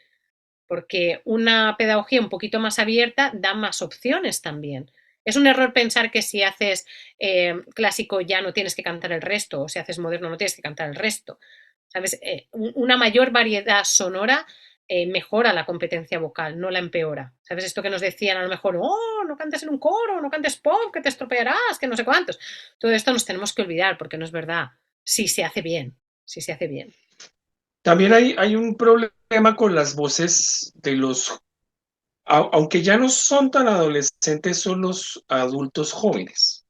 Porque una pedagogía un poquito más abierta da más opciones también. Es un error pensar que si haces clásico ya no tienes que cantar el resto, o si haces moderno no tienes que cantar el resto. ¿Sabes? Una mayor variedad sonora mejora la competencia vocal, no la empeora. ¿Sabes? Esto que nos decían a lo mejor, no cantes en un coro, no cantes pop, que te estropearás, que no sé cuántos. Todo esto nos tenemos que olvidar porque no es verdad. Si se hace bien, si se hace bien. También hay un problema con las voces de aunque ya no son tan adolescentes, son los adultos jóvenes.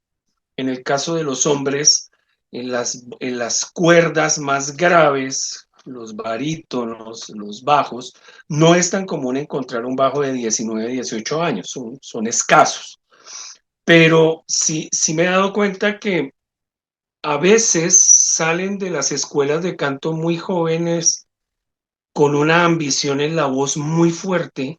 En el caso de los hombres, en las cuerdas más graves, los barítonos, los bajos, no es tan común encontrar un bajo de 19, 18 años, son escasos. Pero sí me he dado cuenta que a veces salen de las escuelas de canto muy jóvenes con una ambición en la voz muy fuerte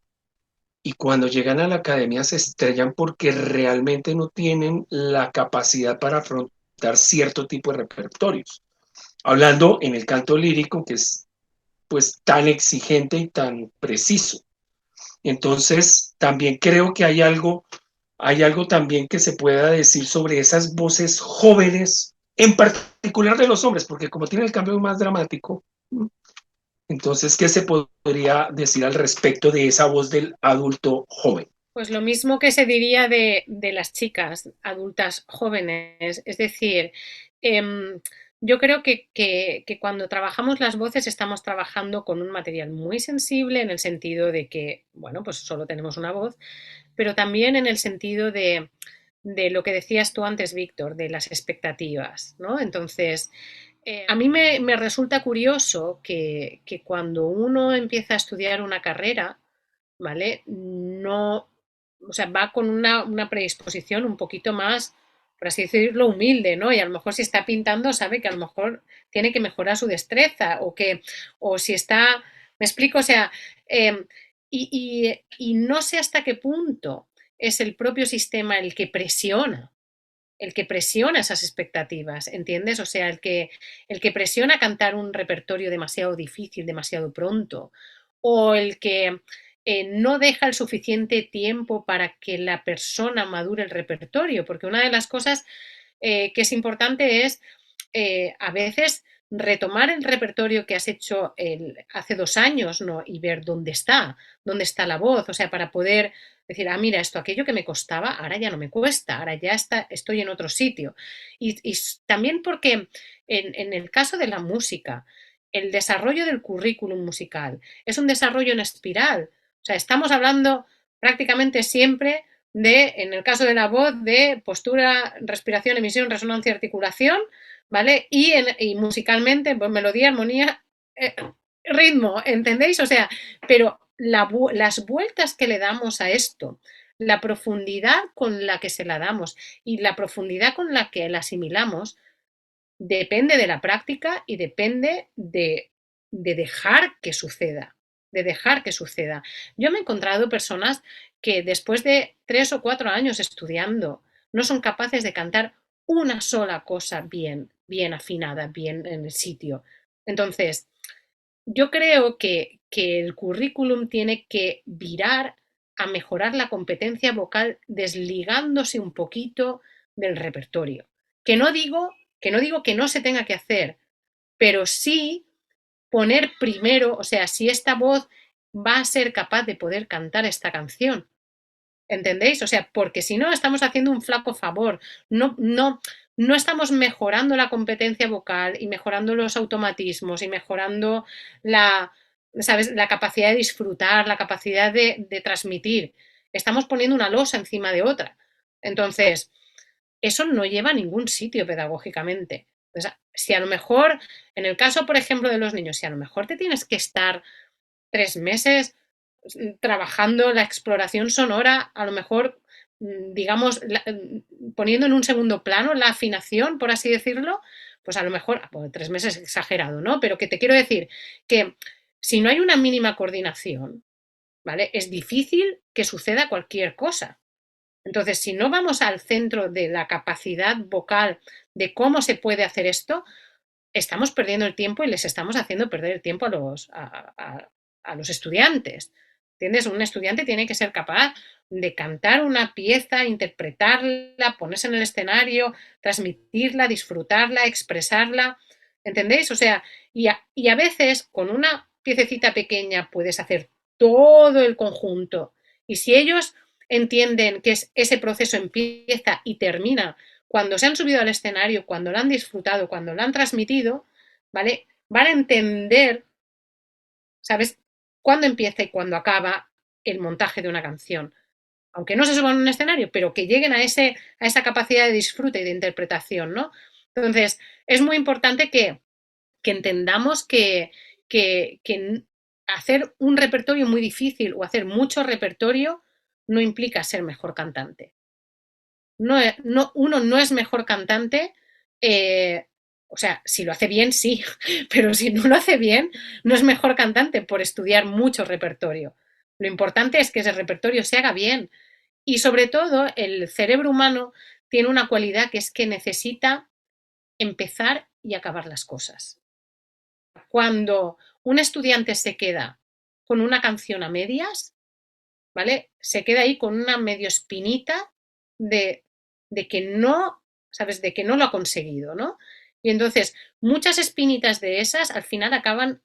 y cuando llegan a la academia se estrellan porque realmente no tienen la capacidad para afrontar cierto tipo de repertorios. Hablando en el canto lírico, que es pues tan exigente y tan preciso. Entonces, también creo que hay algo también que se pueda decir sobre esas voces jóvenes, en particular de los hombres, porque como tiene el cambio más dramático, entonces, ¿qué se podría decir al respecto de esa voz del adulto joven? Pues lo mismo que se diría de las chicas adultas jóvenes, es decir, yo creo que cuando trabajamos las voces estamos trabajando con un material muy sensible en el sentido de que, bueno, pues solo tenemos una voz, pero también en el sentido de lo que decías tú antes, Víctor, de las expectativas, ¿no? Entonces, a mí me resulta curioso que cuando uno empieza a estudiar una carrera, ¿vale? No, o sea, va con una predisposición un poquito más, por así decirlo, humilde, ¿no? Y a lo mejor si está pintando sabe que a lo mejor tiene que mejorar su destreza o si está, me explico, o sea, y no sé hasta qué punto es el propio sistema el que presiona esas expectativas, ¿entiendes? O sea, el que presiona cantar un repertorio demasiado difícil, demasiado pronto, o el que no deja el suficiente tiempo para que la persona madure el repertorio, porque una de las cosas que es importante es a veces retomar el repertorio que has hecho hace 2 años, ¿no? Y ver dónde está la voz, o sea, para poder decir, ah, mira, esto, aquello que me costaba, ahora ya no me cuesta, ahora ya estoy en otro sitio. Y también porque en el caso de la música, el desarrollo del currículum musical es un desarrollo en espiral. O sea, estamos hablando prácticamente siempre en el caso de la voz, de postura, respiración, emisión, resonancia, articulación, ¿vale? Y musicalmente, pues melodía, armonía, ritmo, ¿entendéis? O sea, pero las vueltas que le damos a esto, la profundidad con la que se la damos y la profundidad con la que la asimilamos, depende de la práctica y depende de dejar que suceda, de dejar que suceda. Yo me he encontrado personas que después de 3 o 4 años estudiando no son capaces de cantar una sola cosa bien, bien afinada, bien en el sitio. Entonces, yo creo que el currículum tiene que virar a mejorar la competencia vocal desligándose un poquito del repertorio. Que no digo que no se tenga que hacer, pero sí poner primero, o sea, si esta voz va a ser capaz de poder cantar esta canción. ¿Entendéis? O sea, porque si no estamos haciendo un flaco favor, no estamos mejorando la competencia vocal y mejorando los automatismos y mejorando ¿sabes? La capacidad de disfrutar, la capacidad de transmitir. Estamos poniendo una losa encima de otra. Entonces, eso no lleva a ningún sitio pedagógicamente. Entonces, si a lo mejor, en el caso, por ejemplo, de los niños, si a lo mejor te tienes que estar 3 meses trabajando la exploración sonora, a lo mejor, digamos, poniendo en un segundo plano la afinación, por así decirlo, pues a lo mejor, bueno, 3 meses exagerado, ¿no? Pero que te quiero decir que si no hay una mínima coordinación, ¿vale? Es difícil que suceda cualquier cosa. Entonces, si no vamos al centro de la capacidad vocal, de cómo se puede hacer esto, estamos perdiendo el tiempo y les estamos haciendo perder el tiempo a los estudiantes. ¿Entiendes? Un estudiante tiene que ser capaz de cantar una pieza, interpretarla, ponerse en el escenario, transmitirla, disfrutarla, expresarla. ¿Entendéis? O sea, y a veces con una piececita pequeña puedes hacer todo el conjunto. Y si ellos entienden que ese proceso empieza y termina cuando se han subido al escenario, cuando lo han disfrutado, cuando lo han transmitido, ¿vale? Van a entender, ¿sabes? Cuándo empieza y cuándo acaba el montaje de una canción. Aunque no se suban a un escenario, pero que lleguen a esa capacidad de disfrute y de interpretación, ¿no? Entonces, es muy importante que entendamos que hacer un repertorio muy difícil o hacer mucho repertorio no implica ser mejor cantante. Uno no es mejor cantante, o sea, si lo hace bien, sí, pero si no lo hace bien, no es mejor cantante por estudiar mucho repertorio. Lo importante es que ese repertorio se haga bien. Y sobre todo, el cerebro humano tiene una cualidad que es que necesita empezar y acabar las cosas. Cuando un estudiante se queda con una canción a medias, ¿vale? Se queda ahí con una medio espinita de, de que no, ¿sabes? De que no lo ha conseguido, ¿no? Y entonces, muchas espinitas de esas al final acaban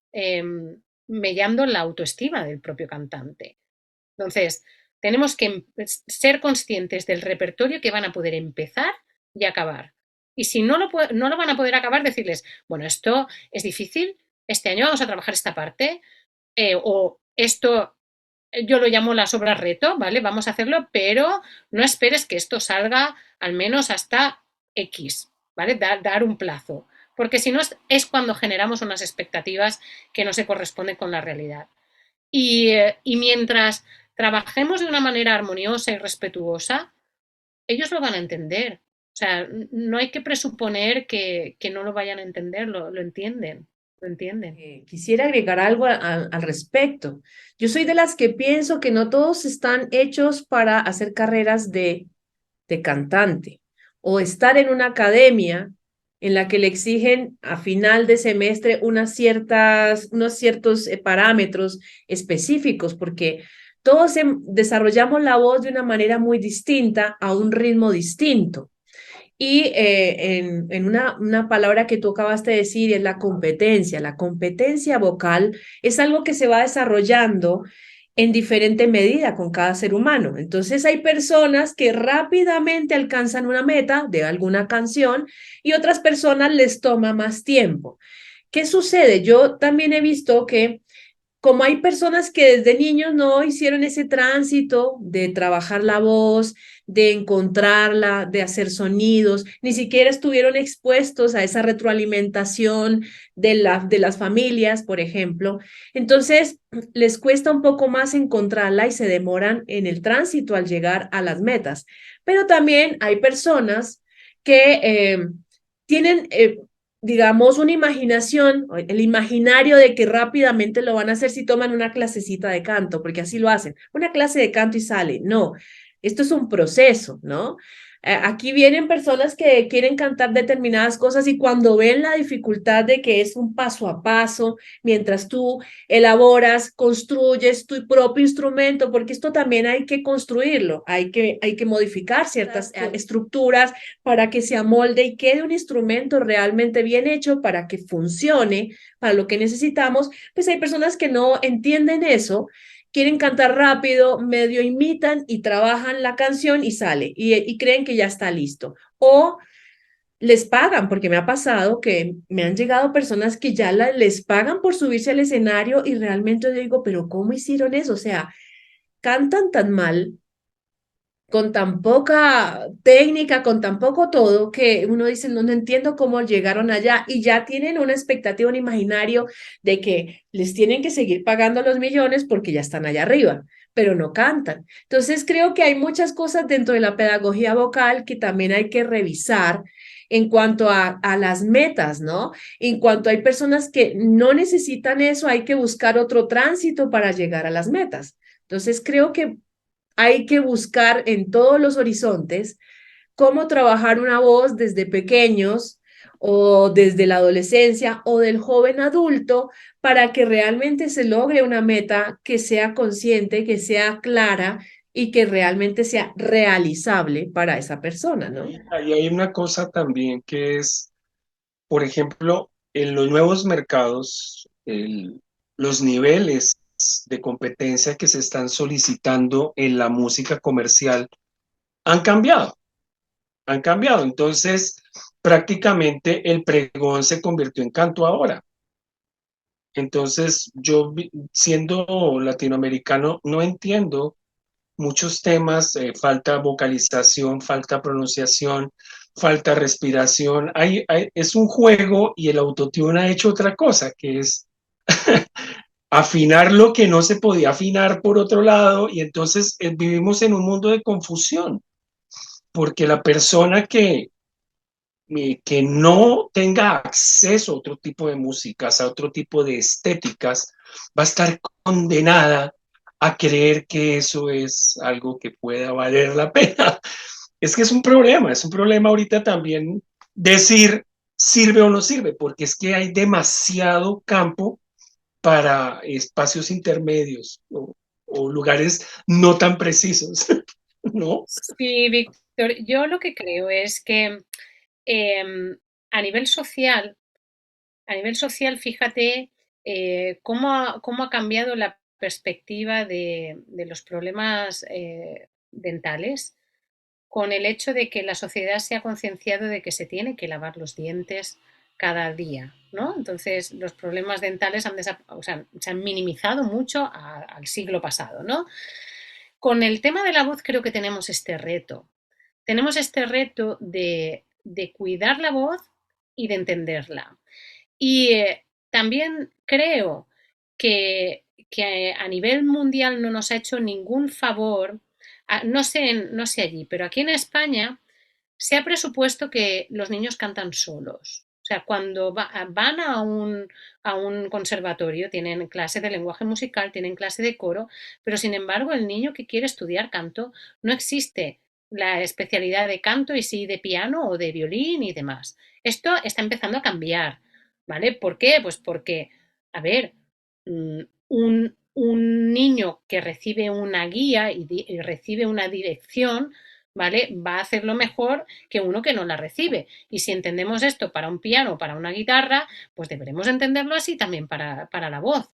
mellando la autoestima del propio cantante. Entonces, tenemos que ser conscientes del repertorio que van a poder empezar y acabar. Y si no lo van a poder acabar, decirles, bueno, esto es difícil, este año vamos a trabajar esta parte, o esto yo lo llamo las obras reto, ¿vale? Vamos a hacerlo, pero no esperes que esto salga al menos hasta X, ¿vale? Dar un plazo, porque si no es cuando generamos unas expectativas que no se corresponden con la realidad. Y mientras trabajemos de una manera armoniosa y respetuosa, ellos lo van a entender. O sea, no hay que presuponer que no lo vayan a entender, lo entienden, lo entienden. Quisiera agregar algo al respecto. Yo soy de las que pienso que no todos están hechos para hacer carreras de cantante o estar en una academia en la que le exigen a final de semestre unos ciertos parámetros específicos, porque todos desarrollamos la voz de una manera muy distinta, a un ritmo distinto. Y en una palabra que tú acabaste de decir es la competencia. La competencia vocal es algo que se va desarrollando en diferente medida con cada ser humano. Entonces hay personas que rápidamente alcanzan una meta de alguna canción y otras personas les toma más tiempo. ¿Qué sucede? Yo también he visto que como hay personas que desde niños no hicieron ese tránsito de trabajar la voz, de encontrarla, de hacer sonidos, ni siquiera estuvieron expuestos a esa retroalimentación de las familias, por ejemplo. Entonces, les cuesta un poco más encontrarla y se demoran en el tránsito al llegar a las metas. Pero también hay personas que tienen digamos, una imaginación, el imaginario de que rápidamente lo van a hacer si toman una clasecita de canto, porque así lo hacen. Una clase de canto y sale. No, esto es un proceso, ¿no? Aquí vienen personas que quieren cantar determinadas cosas y cuando ven la dificultad de que es un paso a paso, mientras tú elaboras, construyes tu propio instrumento, porque esto también hay que construirlo, hay que modificar ciertas estructuras para que se amolde y quede un instrumento realmente bien hecho para que funcione para lo que necesitamos, pues hay personas que no entienden eso, quieren cantar rápido, medio imitan y trabajan la canción y sale y creen que ya está listo. O les pagan, porque me ha pasado que me han llegado personas que ya les pagan por subirse al escenario y realmente yo digo, pero ¿cómo hicieron eso? O sea, cantan tan mal, con tan poca técnica, con tan poco todo, que uno dice, no, no entiendo cómo llegaron allá y ya tienen una expectativa, un imaginario de que les tienen que seguir pagando los millones porque ya están allá arriba, pero no cantan. Entonces creo que hay muchas cosas dentro de la pedagogía vocal que también hay que revisar en cuanto a las metas, ¿no? En cuanto hay personas que no necesitan eso, hay que buscar otro tránsito para llegar a las metas. Entonces creo que hay que buscar en todos los horizontes cómo trabajar una voz desde pequeños o desde la adolescencia o del joven adulto para que realmente se logre una meta que sea consciente, que sea clara y que realmente sea realizable para esa persona, ¿no? Ahí hay una cosa también que es, por ejemplo, en los nuevos mercados, los niveles de competencia que se están solicitando en la música comercial han cambiado, han cambiado. Entonces, prácticamente el pregón se convirtió en canto ahora. Entonces, yo siendo latinoamericano no entiendo muchos temas, falta vocalización, falta pronunciación, falta respiración. Es un juego y el autotune ha hecho otra cosa, que es afinar lo que no se podía afinar por otro lado, y entonces vivimos en un mundo de confusión, porque la persona que no tenga acceso a otro tipo de músicas, a otro tipo de estéticas, va a estar condenada a creer que eso es algo que pueda valer la pena. Es que es un problema ahorita también decir sirve o no sirve, porque es que hay demasiado campo para espacios intermedios o lugares no tan precisos, ¿no? Sí, Víctor, yo lo que creo es que em, a nivel social, fíjate cómo ha cambiado la perspectiva de los problemas dentales con el hecho de que la sociedad se ha concienciado de que se tiene que lavar los dientes cada día, ¿no? Entonces, los problemas dentales o sea, se han minimizado mucho al siglo pasado, ¿no? Con el tema de la voz creo que tenemos este reto. Tenemos este reto de cuidar la voz y de entenderla. Y también creo que a nivel mundial no nos ha hecho ningún favor, no sé allí, pero aquí en España se ha presupuesto que los niños cantan solos. O sea, cuando van a un conservatorio, tienen clase de lenguaje musical, tienen clase de coro, pero sin embargo el niño que quiere estudiar canto no existe la especialidad de canto y sí de piano o de violín y demás. Esto está empezando a cambiar, ¿vale? ¿Por qué? Pues porque, a ver, un niño que recibe una guía y recibe una dirección, ¿vale? Va a hacerlo mejor que uno que no la recibe. Y si entendemos esto para un piano o para una guitarra, pues deberemos entenderlo así también para la voz.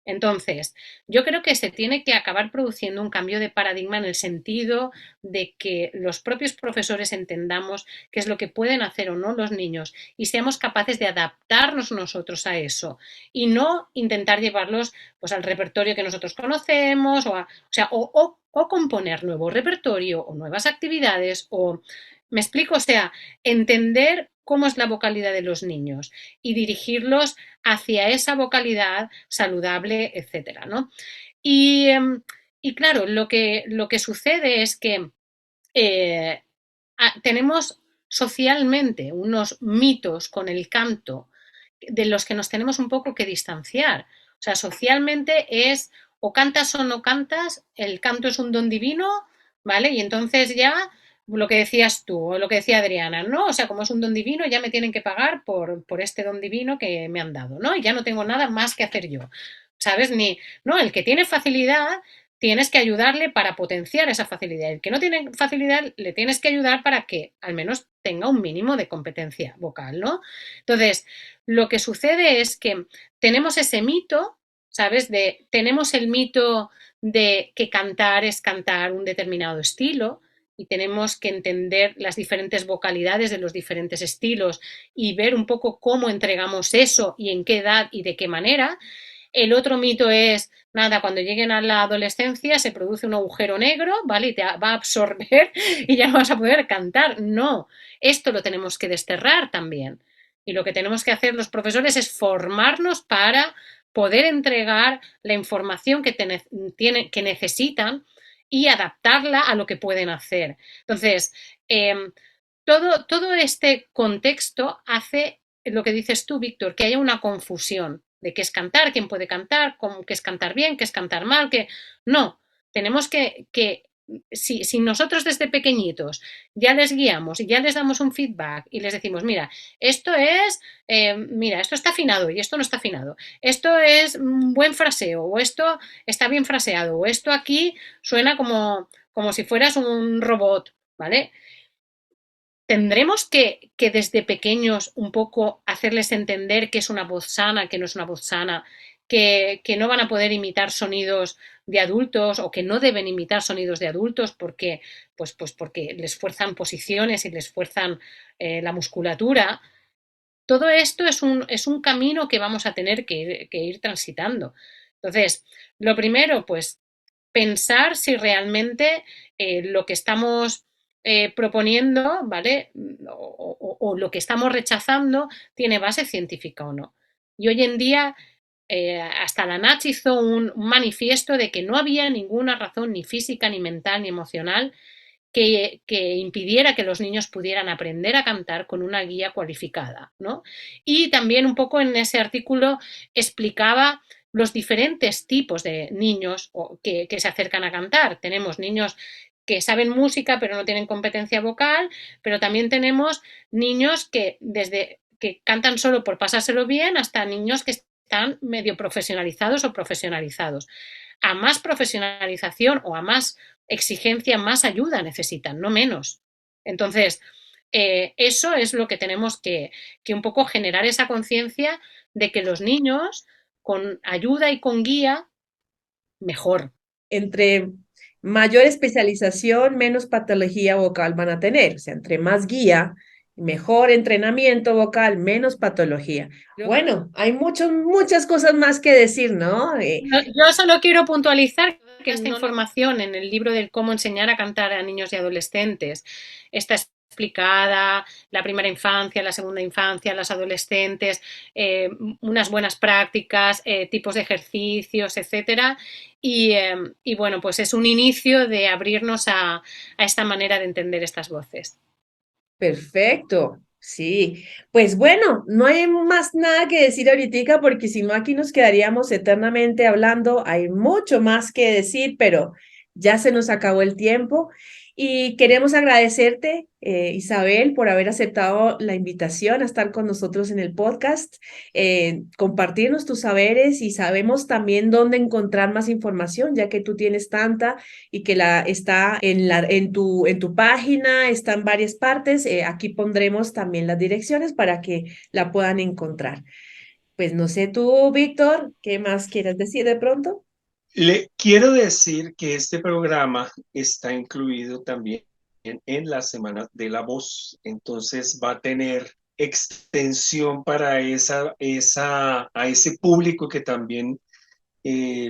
Entonces, yo creo que se tiene que acabar produciendo un cambio de paradigma en el sentido de que los propios profesores entendamos qué es lo que pueden hacer o no los niños y seamos capaces de adaptarnos nosotros a eso y no intentar llevarlos pues al repertorio que nosotros conocemos o componer nuevo repertorio o nuevas actividades o me explico, o sea, entender cómo es la vocalidad de los niños y dirigirlos hacia esa vocalidad saludable, etcétera, ¿no? Y, y claro, lo que sucede es que tenemos socialmente unos mitos con el canto de los que nos tenemos un poco que distanciar. O sea, socialmente es o cantas o no cantas, el canto es un don divino, ¿vale? Y entonces ya lo que decías tú o lo que decía Adriana, ¿no? O sea, como es un don divino, ya me tienen que pagar por este don divino que me han dado, ¿no? Y ya no tengo nada más que hacer yo, ¿sabes? No, el que tiene facilidad tienes que ayudarle para potenciar esa facilidad. El que no tiene facilidad le tienes que ayudar para que al menos tenga un mínimo de competencia vocal, ¿no? Entonces, lo que sucede es que tenemos ese mito, ¿sabes? Tenemos el mito de que cantar es cantar un determinado estilo y tenemos que entender las diferentes vocalidades de los diferentes estilos y ver un poco cómo entregamos eso y en qué edad y de qué manera. El otro mito es, nada, cuando lleguen a la adolescencia se produce un agujero negro, ¿vale? Y te va a absorber y ya no vas a poder cantar. No, esto lo tenemos que desterrar también. Y lo que tenemos que hacer los profesores es formarnos para poder entregar la información que necesitan y adaptarla a lo que pueden hacer. Entonces, todo este contexto hace lo que dices tú, Víctor, que haya una confusión de qué es cantar, quién puede cantar, qué es cantar bien, qué es cantar mal, que no, tenemos que si nosotros desde pequeñitos ya les guiamos y ya les damos un feedback y les decimos, mira, esto está afinado y esto no está afinado, esto es un buen fraseo o esto está bien fraseado o esto aquí suena como si fueras un robot, ¿vale? Tendremos que desde pequeños un poco hacerles entender que es una voz sana, que no es una voz sana, que no van a poder imitar sonidos de adultos o que no deben imitar sonidos de adultos porque, pues porque les fuerzan posiciones y les fuerzan la musculatura. Todo esto es un camino que vamos a tener que ir transitando. Entonces, lo primero, pues pensar si realmente lo que estamos proponiendo, ¿vale? O lo que estamos rechazando tiene base científica o no. Y hoy en día, hasta la Nach hizo un manifiesto de que no había ninguna razón ni física, ni mental, ni emocional que impidiera que los niños pudieran aprender a cantar con una guía cualificada, ¿no? Y también un poco en ese artículo explicaba los diferentes tipos de niños que se acercan a cantar. Tenemos niños que saben música pero no tienen competencia vocal, pero también tenemos niños que desde que cantan solo por pasárselo bien hasta niños que están medio profesionalizados o profesionalizados. A más profesionalización o a más exigencia, más ayuda necesitan, no menos. Entonces, eso es lo que tenemos que un poco generar esa conciencia de que los niños, con ayuda y con guía, mejor. Entre mayor especialización, menos patología vocal van a tener. O sea, entre más guía, mejor entrenamiento vocal, menos patología. Bueno, hay muchas cosas más que decir, ¿no? Yo solo quiero puntualizar que esta información en el libro del cómo enseñar a cantar a niños y adolescentes está explicada, la primera infancia, la segunda infancia, las adolescentes, unas buenas prácticas, tipos de ejercicios, etcétera. Y bueno, pues es un inicio de abrirnos a esta manera de entender estas voces. Perfecto, sí. Pues bueno, no hay más nada que decir ahorita porque si no aquí nos quedaríamos eternamente hablando. Hay mucho más que decir, pero ya se nos acabó el tiempo y queremos agradecerte, Isabel, por haber aceptado la invitación a estar con nosotros en el podcast, compartirnos tus saberes y sabemos también dónde encontrar más información, ya que tú tienes tanta y que está en tu página, está en varias partes. Aquí pondremos también las direcciones para que la puedan encontrar. Pues no sé tú, Víctor, ¿qué más quieres decir de pronto? Le quiero decir que este programa está incluido también en la Semana de la Voz, entonces va a tener extensión para a ese público que también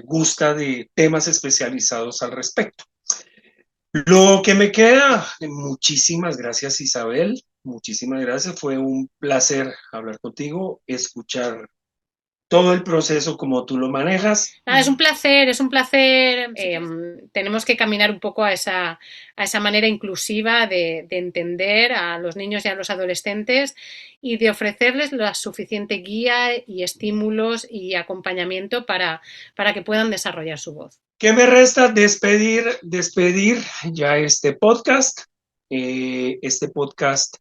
gusta de temas especializados al respecto. Lo que me queda, muchísimas gracias, Isabel, muchísimas gracias, fue un placer hablar contigo, escuchar todo el proceso como tú lo manejas. Es un placer, es un placer. Tenemos que caminar un poco a esa manera inclusiva de entender a los niños y a los adolescentes y de ofrecerles la suficiente guía y estímulos y acompañamiento para que puedan desarrollar su voz. ¿Qué me resta? Despedir ya este podcast. Este podcast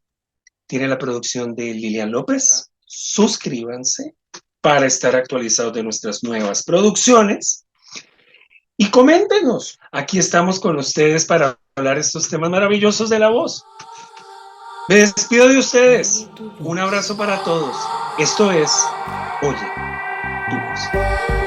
tiene la producción de Lilian López. Suscríbanse para estar actualizados de nuestras nuevas producciones. Y coméntenos. Aquí estamos con ustedes para hablar estos temas maravillosos de la voz. Me despido de ustedes. Un abrazo para todos. Esto es Oye tu voz.